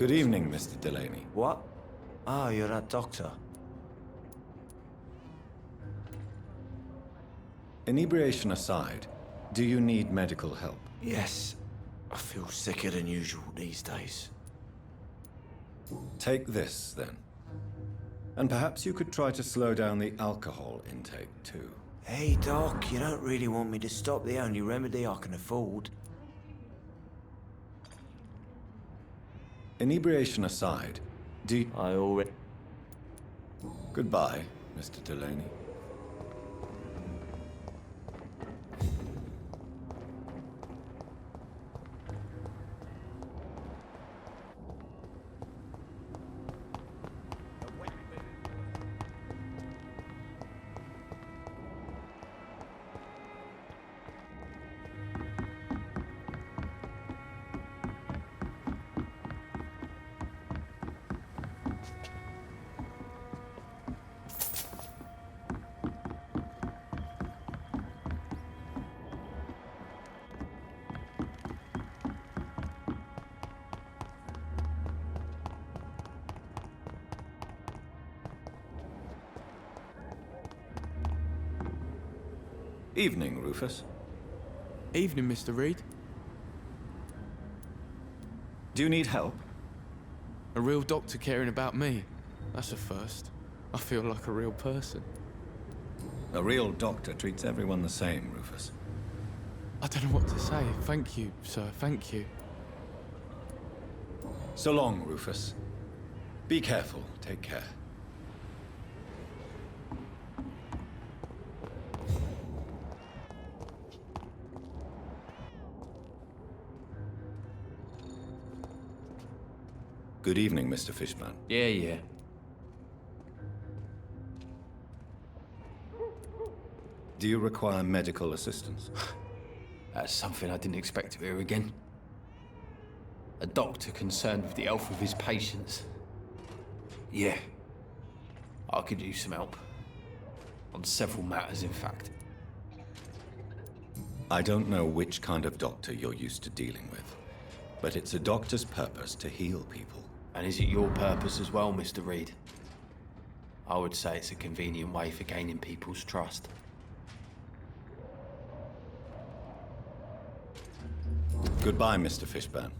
Good evening, Mr. Delaney. What? Ah, you're that doctor. Inebriation aside, do you need medical help? Yes. I feel sicker than usual these days. Take this, then. And perhaps you could try to slow down the alcohol intake, too. Hey, Doc, you don't really want me to stop the only remedy I can afford. Inebriation aside, do you... I already... Goodbye, Mr. Delaney. Evening, Rufus. Evening, Mr. Reid. Do you need help? A real doctor caring about me. That's a first. I feel like a real person. A real doctor treats everyone the same, Rufus. I don't know what to say. Thank you, sir. Thank you. So long, Rufus. Be careful. Take care. Good evening, Mr. Fishburne. Yeah. Do you require medical assistance? That's something I didn't expect to hear again. A doctor concerned with the health of his patients. Yeah. I could use some help. On several matters, in fact. I don't know which kind of doctor you're used to dealing with, but it's a doctor's purpose to heal people. And is it your purpose as well, Mr. Reid? I would say it's a convenient way for gaining people's trust. Goodbye, Mr. Fishburne.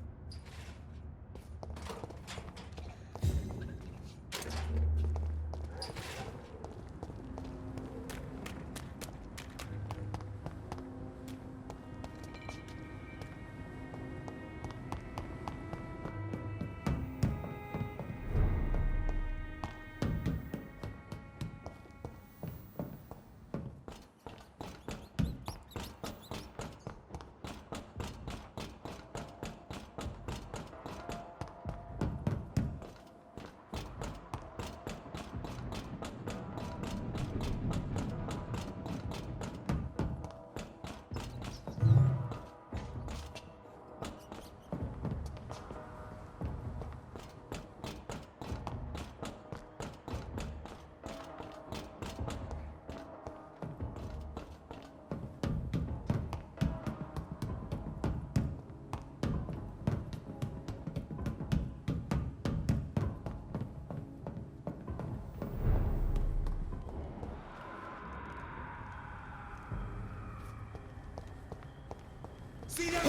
See that?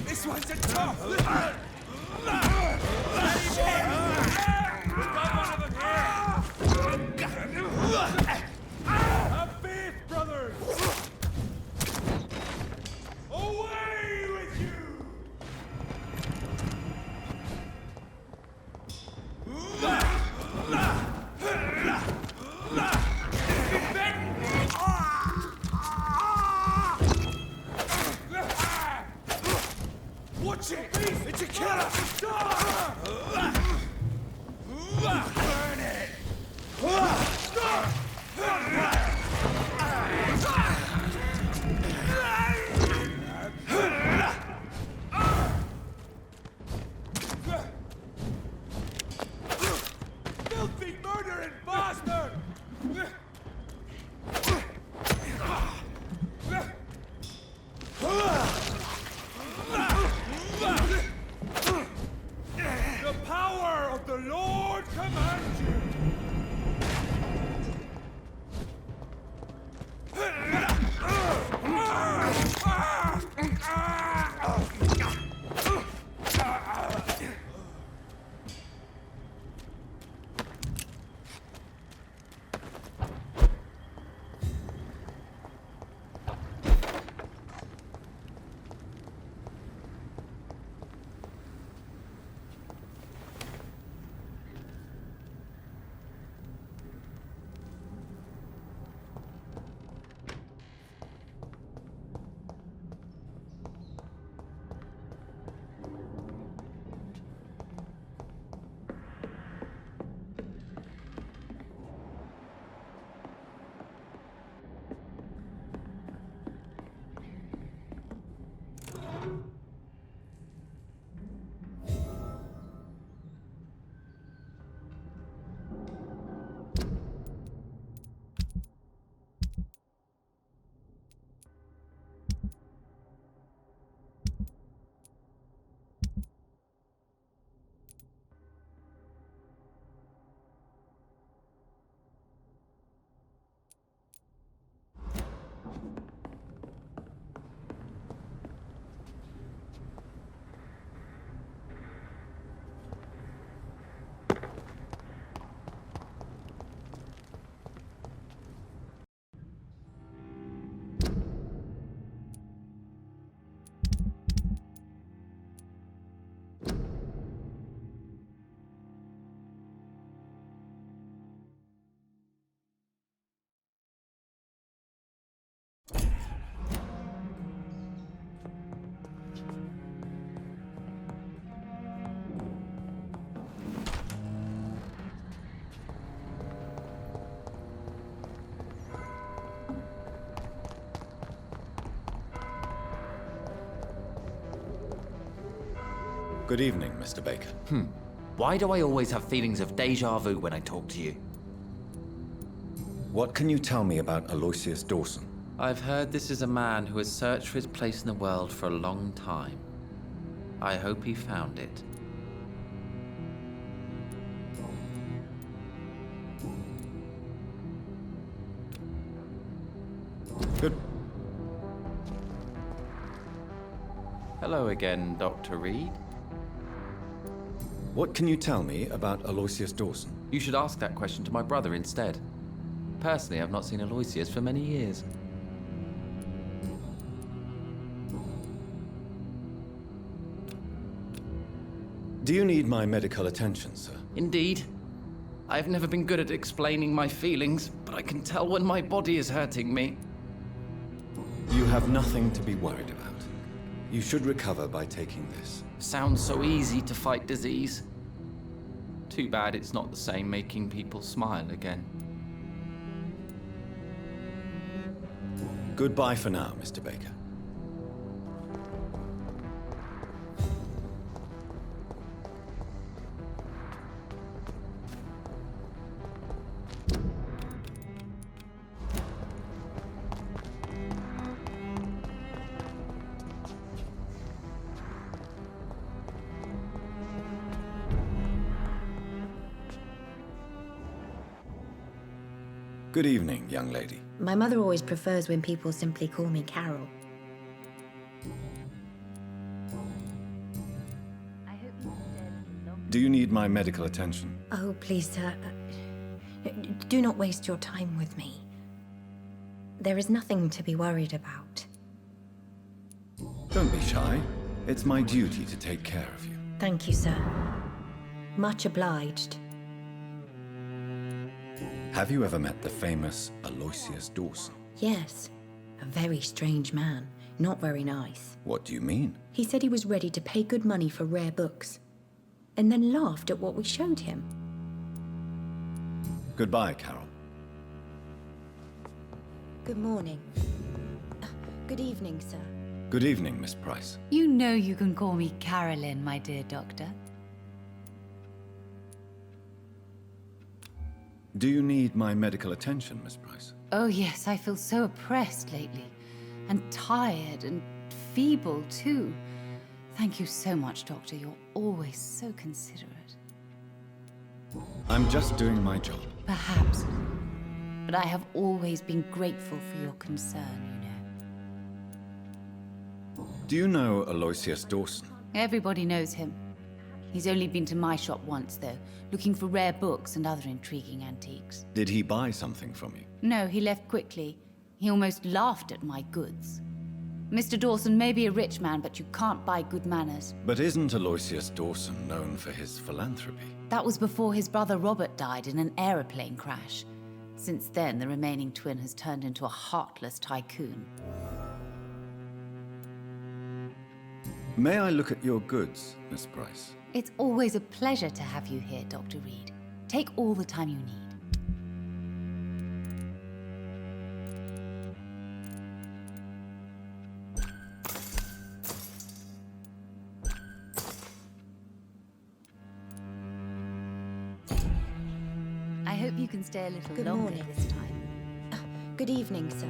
This one's a tough. A fifth, brothers! Away with you! Watch it! It's a killer! Burn it! Filthy murdering bastard! The power Good evening, Mr. Baker. Why do I always have feelings of déjà vu when I talk to you? What can you tell me about Aloysius Dawson? I've heard this is a man who has searched for his place in the world for a long time. I hope he found it. Good. Hello again, Dr. Reid. What can you tell me about Aloysius Dawson? You should ask that question to my brother instead. Personally, I've not seen Aloysius for many years. Do you need my medical attention, sir? Indeed. I've never been good at explaining my feelings, but I can tell when my body is hurting me. You have nothing to be worried about. You should recover by taking this. Sounds so easy to fight disease. Too bad it's not the same making people smile again. Goodbye for now, Mr. Baker. Good evening, young lady. My mother always prefers when people simply call me Carol. Do you need my medical attention? Oh, please, sir. Do not waste your time with me. There is nothing to be worried about. Don't be shy. It's my duty to take care of you. Thank you, sir. Much obliged. Have you ever met the famous Aloysius Dawson? Yes. A very strange man. Not very nice. What do you mean? He said he was ready to pay good money for rare books, and then laughed at what we showed him. Goodbye, Carol. Good morning. Good evening, sir. Good evening, Miss Price. You know you can call me Carolyn, my dear doctor. Do you need my medical attention, Miss Price? Oh yes, I feel so oppressed lately. And tired and feeble, too. Thank you so much, Doctor. You're always so considerate. I'm just doing my job. Perhaps. But I have always been grateful for your concern, you know. Do you know Aloysius Dawson? Everybody knows him. He's only been to my shop once, though, looking for rare books and other intriguing antiques. Did he buy something from you? No, he left quickly. He almost laughed at my goods. Mr. Dawson may be a rich man, but you can't buy good manners. But isn't Aloysius Dawson known for his philanthropy? That was before his brother Robert died in an aeroplane crash. Since then, the remaining twin has turned into a heartless tycoon. May I look at your goods, Miss Price? It's always a pleasure to have you here, Dr. Reid. Take all the time you need. I hope you can stay a little Good longer morning. this time. Good evening, sir.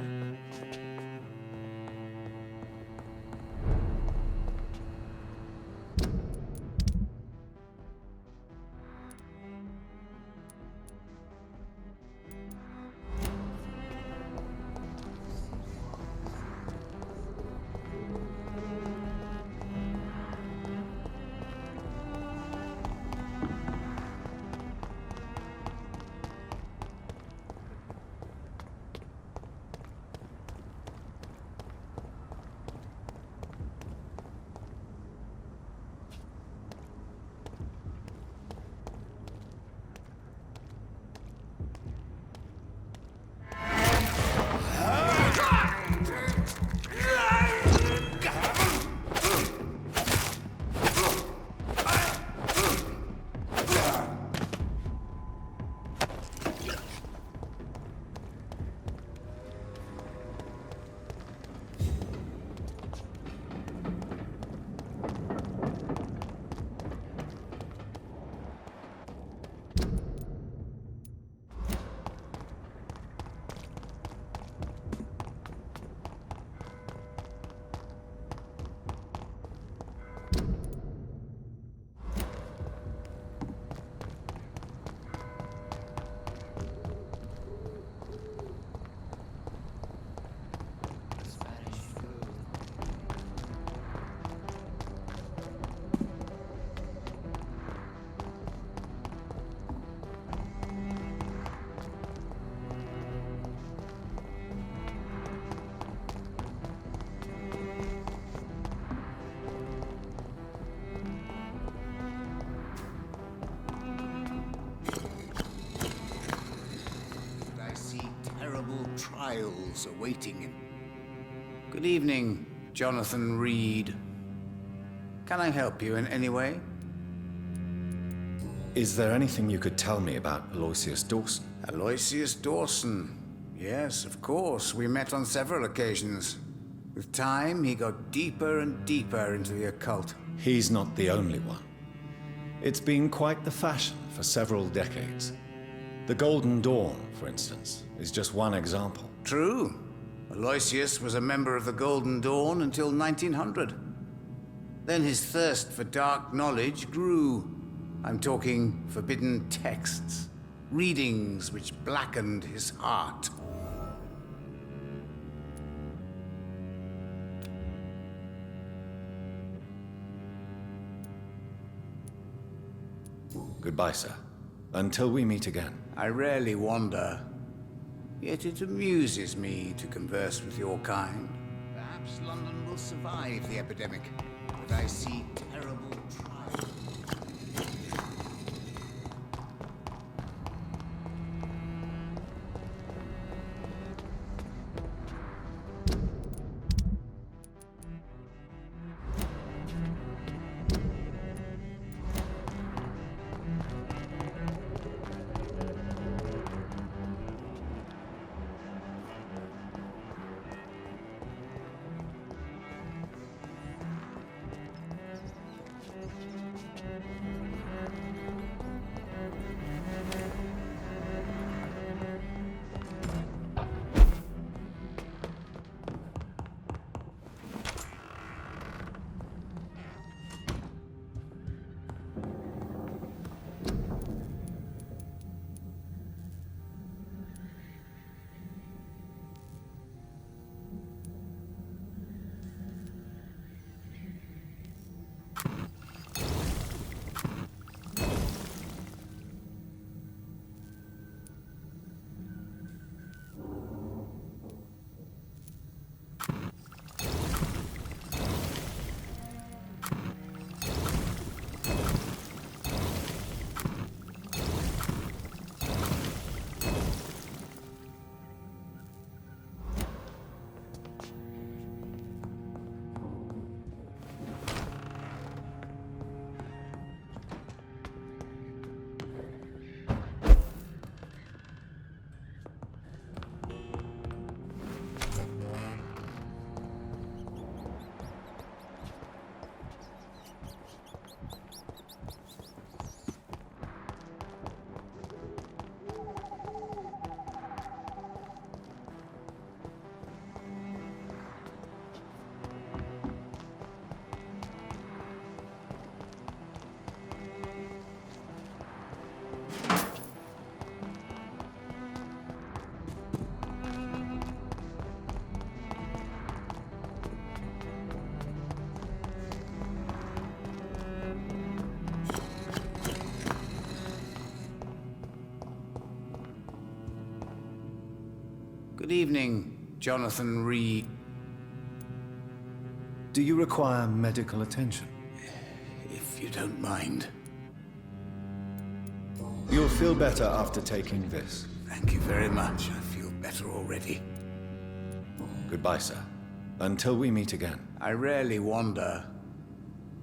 marshals awaiting him. Good evening, Jonathan Reid. Can I help you in any way? Is there anything you could tell me about Aloysius Dawson? Aloysius Dawson. Yes, of course. We met on several occasions. With time, he got deeper and deeper into the occult. He's not the only one. It's been quite the fashion for several decades. The Golden Dawn, for instance, is just one example. True. Aloysius was a member of the Golden Dawn until 1900. Then his thirst for dark knowledge grew. I'm talking forbidden texts, readings which blackened his heart. Goodbye, sir. Until we meet again. I rarely wander, yet it amuses me to converse with your kind. Perhaps London will survive the epidemic, but I see terrible trials. Good evening, Jonathan Reid. Do you require medical attention? If you don't mind. You'll feel better after taking this. Thank you very much. I feel better already. Goodbye, sir. Until we meet again. I rarely wander,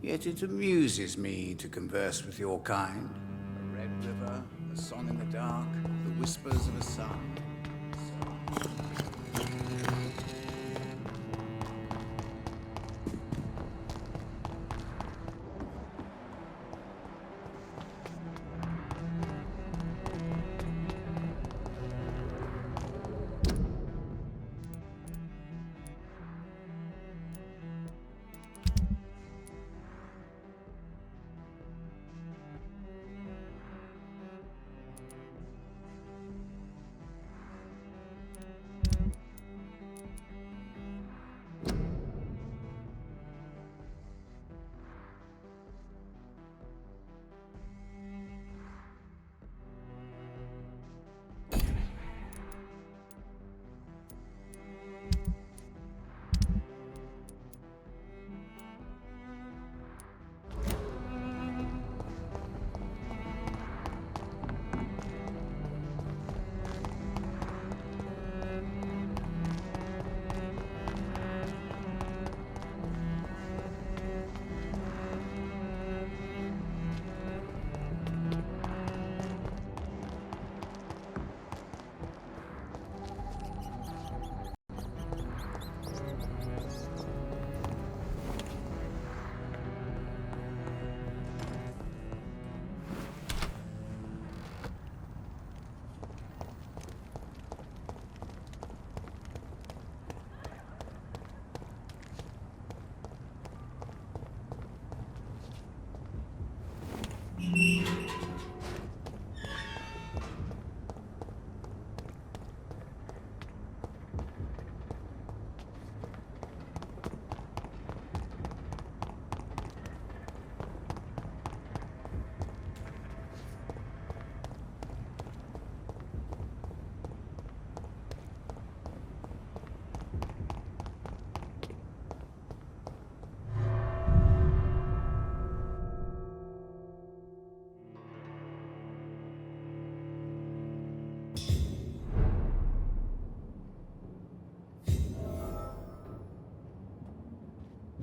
yet it amuses me to converse with your kind. A red river, a song in the dark, the whispers of a sun.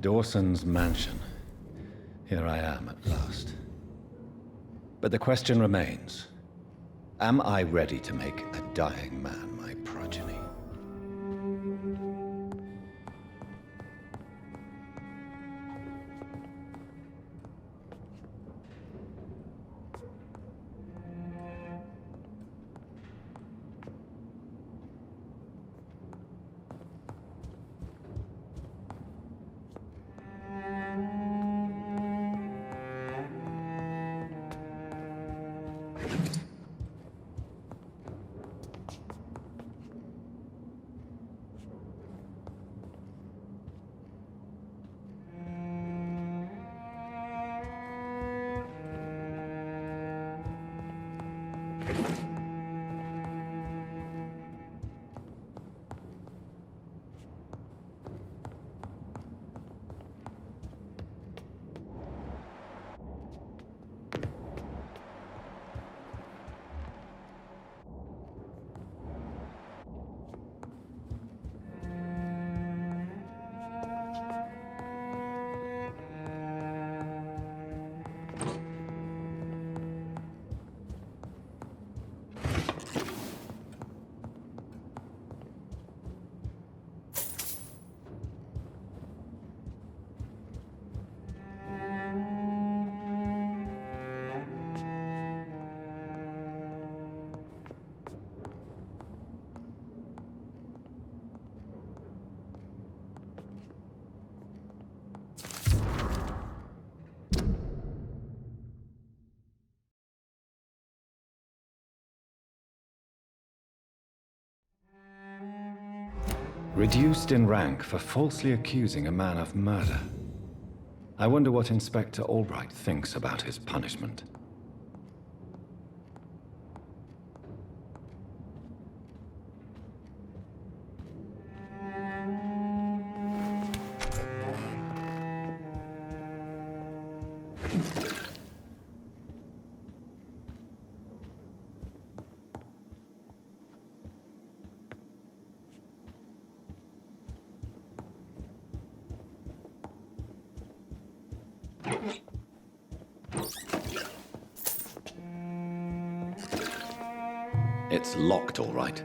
Dawson's mansion. Here I am at last. But the question remains, am I ready to make a dying man my progeny? Reduced in rank for falsely accusing a man of murder. I wonder what Inspector Albright thinks about his punishment. It's locked, all right.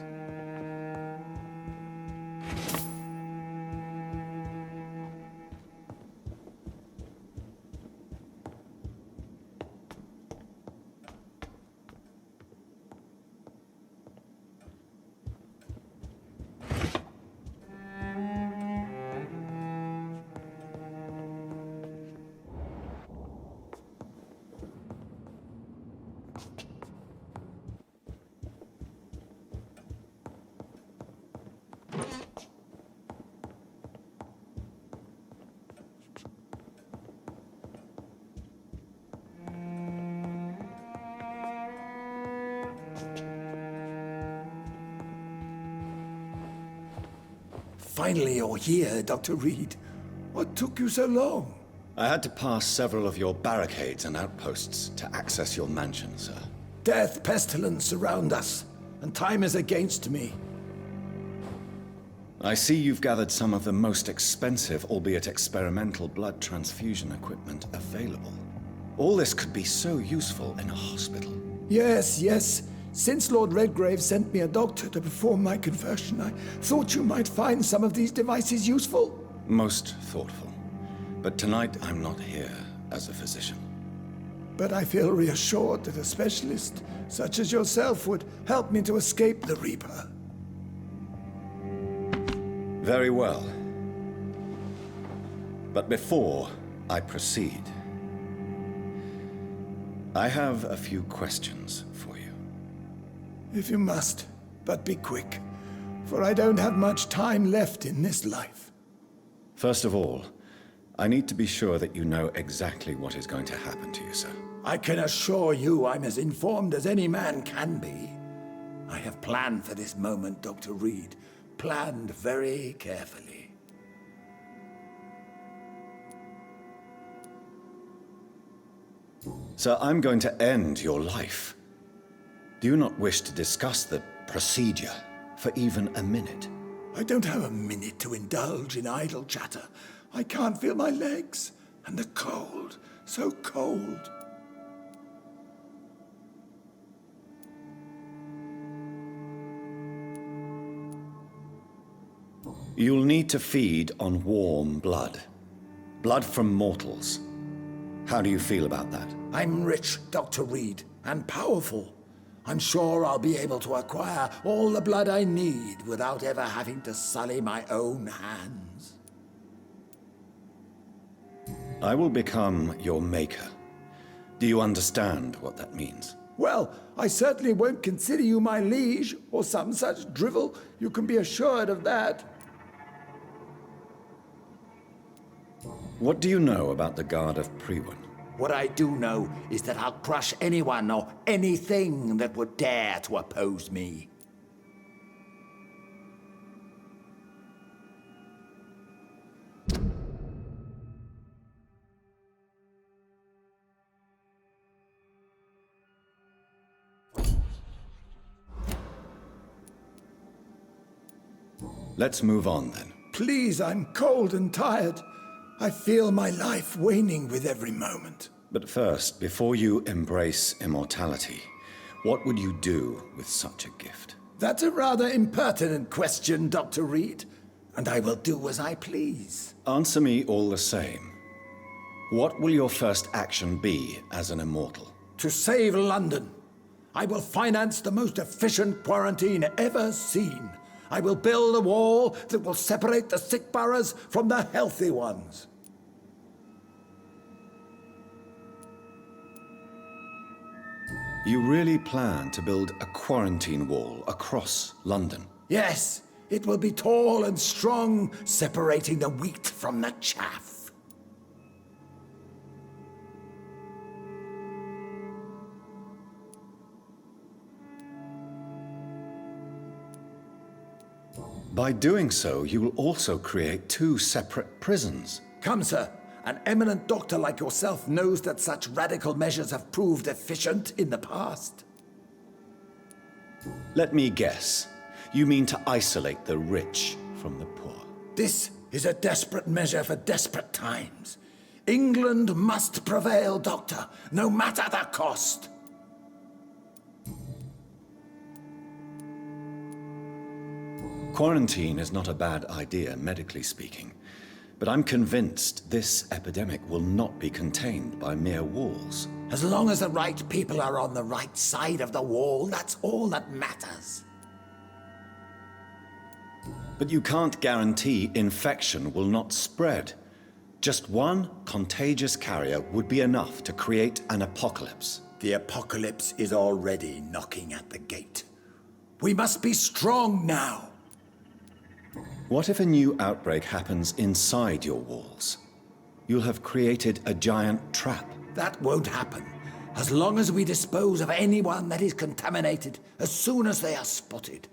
Finally you're here, Dr. Reid. What took you so long? I had to pass several of your barricades and outposts to access your mansion, sir. Death, pestilence surround us, and time is against me. I see you've gathered some of the most expensive, albeit experimental, blood transfusion equipment available. All this could be so useful in a hospital. Yes, yes. Since Lord Redgrave sent me a doctor to perform my conversion, I thought you might find some of these devices useful. Most thoughtful. But tonight I'm not here as a physician. But I feel reassured that a specialist such as yourself would help me to escape the Reaper. Very well. But before I proceed, I have a few questions for you. If you must, but be quick, for I don't have much time left in this life. First of all, I need to be sure that you know exactly what is going to happen to you, sir. I can assure you I'm as informed as any man can be. I have planned for this moment, Dr. Reid. Planned very carefully. Sir, I'm going to end your life. Do you not wish to discuss the procedure for even a minute? I don't have a minute to indulge in idle chatter. I can't feel my legs. And the cold, so cold. You'll need to feed on warm blood. Blood from mortals. How do you feel about that? I'm rich, Dr. Reid, and powerful. I'm sure I'll be able to acquire all the blood I need without ever having to sully my own hands. I will become your maker. Do you understand what that means? Well, I certainly won't consider you my liege, or some such drivel. You can be assured of that. What do you know about the Guard of Priwen? What I do know is that I'll crush anyone or anything that would dare to oppose me. Let's move on then. Please, I'm cold and tired. I feel my life waning with every moment. But first, before you embrace immortality, what would you do with such a gift? That's a rather impertinent question, Dr. Reid, and I will do as I please. Answer me all the same. What will your first action be as an immortal? To save London. I will finance the most efficient quarantine ever seen. I will build a wall that will separate the sick boroughs from the healthy ones. You really plan to build a quarantine wall across London? Yes, it will be tall and strong, separating the wheat from the chaff. By doing so, you will also create 2 separate prisons. Come, sir. An eminent doctor like yourself knows that such radical measures have proved efficient in the past. Let me guess. You mean to isolate the rich from the poor? This is a desperate measure for desperate times. England must prevail, Doctor, no matter the cost. Quarantine is not a bad idea, medically speaking. But I'm convinced this epidemic will not be contained by mere walls. As long as the right people are on the right side of the wall, that's all that matters. But you can't guarantee infection will not spread. Just one contagious carrier would be enough to create an apocalypse. The apocalypse is already knocking at the gate. We must be strong now. What if a new outbreak happens inside your walls? You'll have created a giant trap. That won't happen. As long as we dispose of anyone that is contaminated as soon as they are spotted.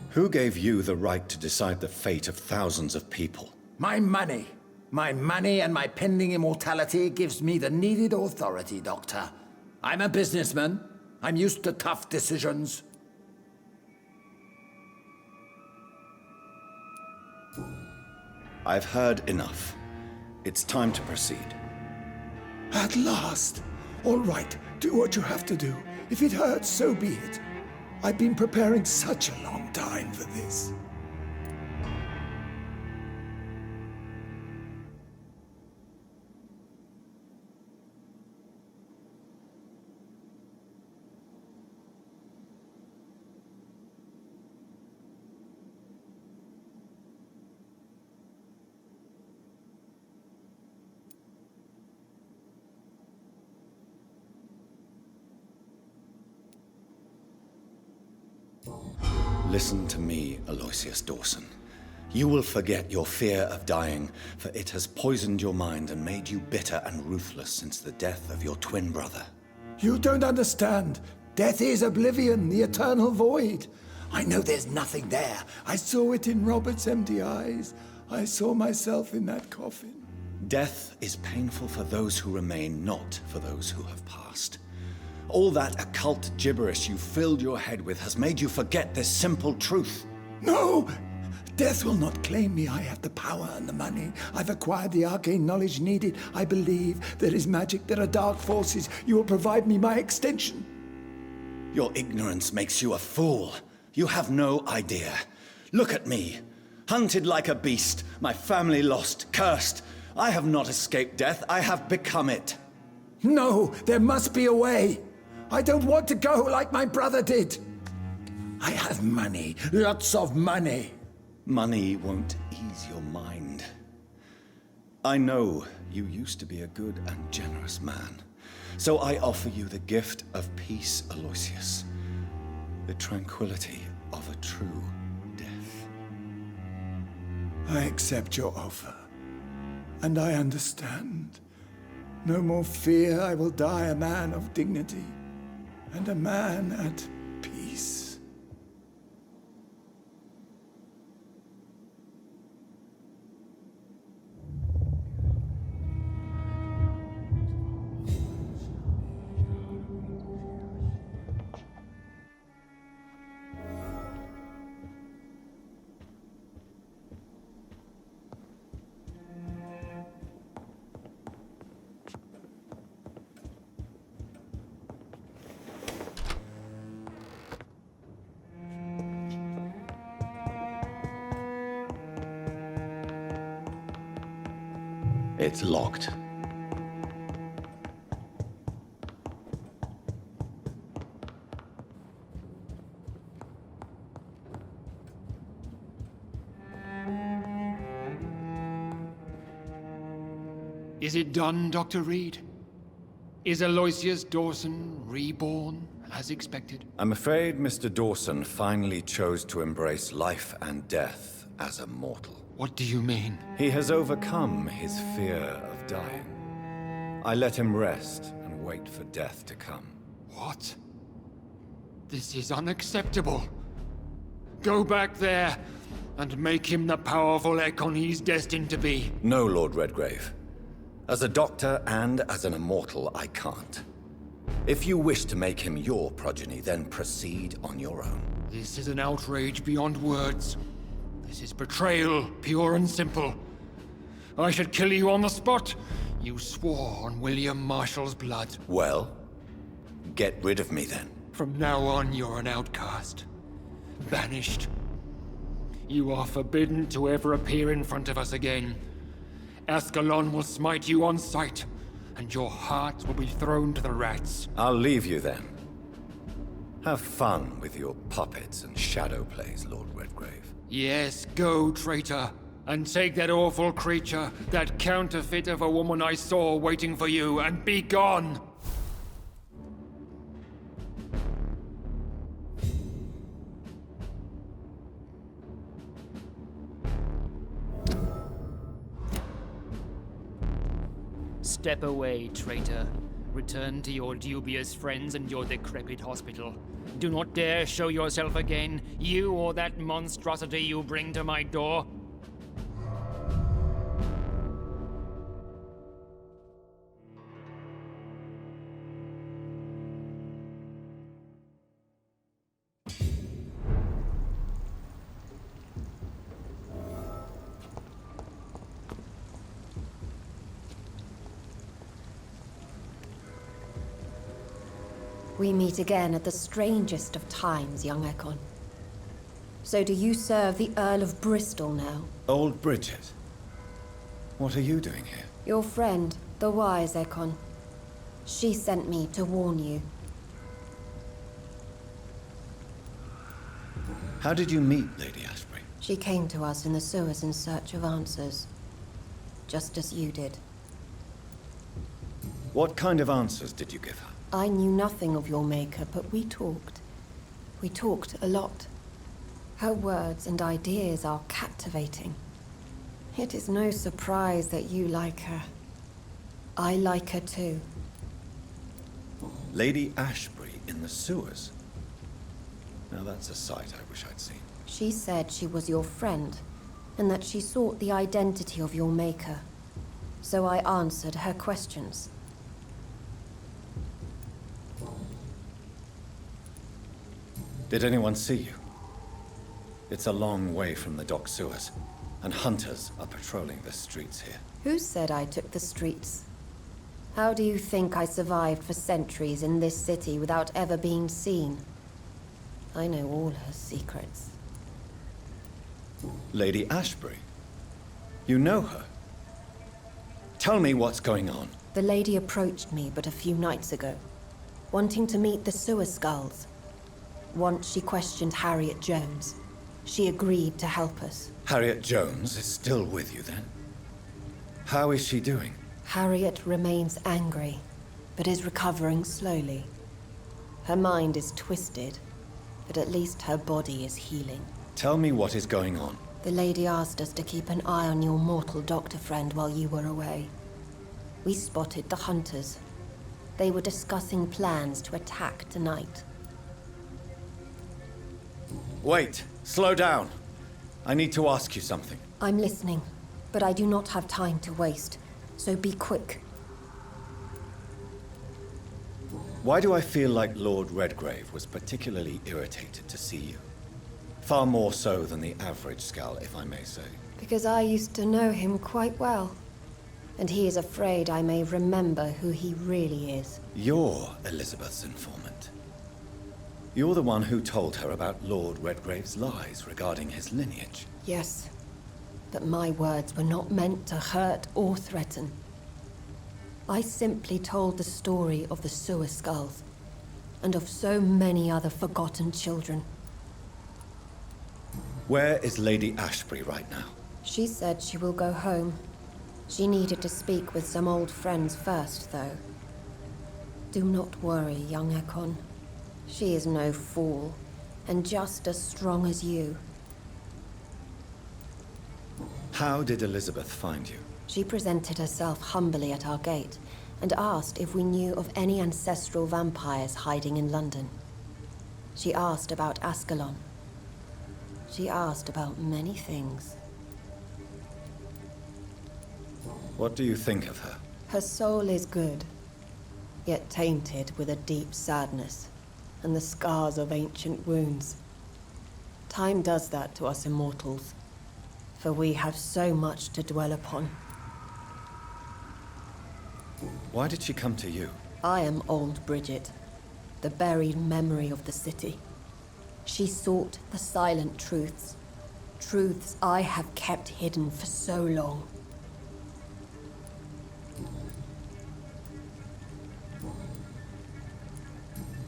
Who gave you the right to decide the fate of thousands of people? My money. My money and my pending immortality gives me the needed authority, Doctor. I'm a businessman. I'm used to tough decisions. I've heard enough. It's time to proceed. At last. All right, do what you have to do. If it hurts, so be it. I've been preparing such a long time for this. Listen to me, Aloysius Dawson. You will forget your fear of dying, for it has poisoned your mind and made you bitter and ruthless since the death of your twin brother. You don't understand. Death is oblivion, the eternal void. I know there's nothing there. I saw it in Robert's empty eyes. I saw myself in that coffin. Death is painful for those who remain, not for those who have passed. All that occult gibberish you filled your head with has made you forget this simple truth. No! Death will not claim me. I have the power and the money. I've acquired the arcane knowledge needed. I believe there is magic, there are dark forces. You will provide me my extension. Your ignorance makes you a fool. You have no idea. Look at me. Hunted like a beast, my family lost, cursed. I have not escaped death, I have become it. No, there must be a way. I don't want to go like my brother did. I have money, lots of money. Money won't ease your mind. I know you used to be a good and generous man. So I offer you the gift of peace, Aloysius. The tranquility of a true death. I accept your offer. And I understand. No more fear, I will die a man of dignity. And a man at peace. It's locked. Is it done, Dr. Reid? Is Aloysius Dawson reborn, as expected? I'm afraid Mr. Dawson finally chose to embrace life and death as a mortal. What do you mean? He has overcome his fear of dying. I let him rest and wait for death to come. What? This is unacceptable. Go back there and make him the powerful Ekon he's destined to be. No, Lord Redgrave. As a doctor and as an immortal, I can't. If you wish to make him your progeny, then proceed on your own. This is an outrage beyond words. This is betrayal, pure and simple. I should kill you on the spot. You swore on William Marshall's blood. Well, get rid of me then. From now on, you're an outcast. Banished. You are forbidden to ever appear in front of us again. Ascalon will smite you on sight, and your heart will be thrown to the rats. I'll leave you then. Have fun with your puppets and shadow plays, Lord Redgrave. Yes, go, traitor, and take that awful creature, that counterfeit of a woman I saw waiting for you, and be gone! Step away, traitor. Return to your dubious friends and your decrepit hospital. Do not dare show yourself again, you or that monstrosity you bring to my door. We meet again at the strangest of times, young Ekon. So do you serve the Earl of Bristol now? Old Bridget. What are you doing here? Your friend, the wise Ekon. She sent me to warn you. How did you meet Lady Ashbury? She came to us in the sewers in search of answers. Just as you did. What kind of answers did you give her? I knew nothing of your maker, but we talked. We talked a lot. Her words and ideas are captivating. It is no surprise that you like her. I like her too. Lady Ashbury in the sewers? Now that's a sight I wish I'd seen. She said she was your friend, and that she sought the identity of your maker. So I answered her questions. Did anyone see you? It's a long way from the dock sewers, and hunters are patrolling the streets here. Who said I took the streets? How do you think I survived for centuries in this city without ever being seen? I know all her secrets. Lady Ashbury? You know her? Tell me what's going on. The lady approached me but a few nights ago, wanting to meet the sewer skulls. Once she questioned Harriet Jones. She agreed to help us. Harriet Jones is still with you then? How is she doing? Harriet remains angry, but is recovering slowly. Her mind is twisted, but at least her body is healing. Tell me what is going on. The lady asked us to keep an eye on your mortal doctor friend while you were away. We spotted the hunters. They were discussing plans to attack tonight. Wait, slow down. I need to ask you something. I'm listening, but I do not have time to waste, so be quick. Why do I feel like Lord Redgrave was particularly irritated to see you? Far more so than the average Skal, if I may say. Because I used to know him quite well. And he is afraid I may remember who he really is. You're Elizabeth's informant. You're the one who told her about Lord Redgrave's lies regarding his lineage. Yes, but my words were not meant to hurt or threaten. I simply told the story of the sewer skulls, and of so many other forgotten children. Where is Lady Ashbury right now? She said she will go home. She needed to speak with some old friends first, though. Do not worry, young Ekon. She is no fool, and just as strong as you. How did Elizabeth find you? She presented herself humbly at our gate, and asked if we knew of any ancestral vampires hiding in London. She asked about Ascalon. She asked about many things. What do you think of her? Her soul is good, yet tainted with a deep sadness, and the scars of ancient wounds. Time does that to us immortals, for we have so much to dwell upon. Why did she come to you? I am old Bridget, the buried memory of the city. She sought the silent truths, truths I have kept hidden for so long.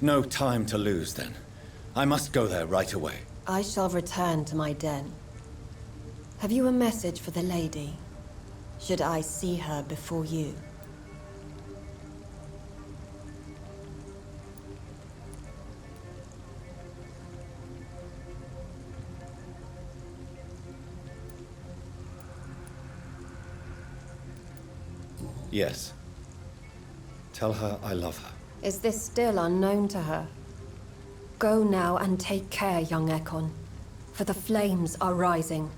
No time to lose, then. I must go there right away. I shall return to my den. Have you a message for the lady? Should I see her before you? Yes. Tell her I love her. Is this still unknown to her? Go now and take care, young Ekon, for the flames are rising.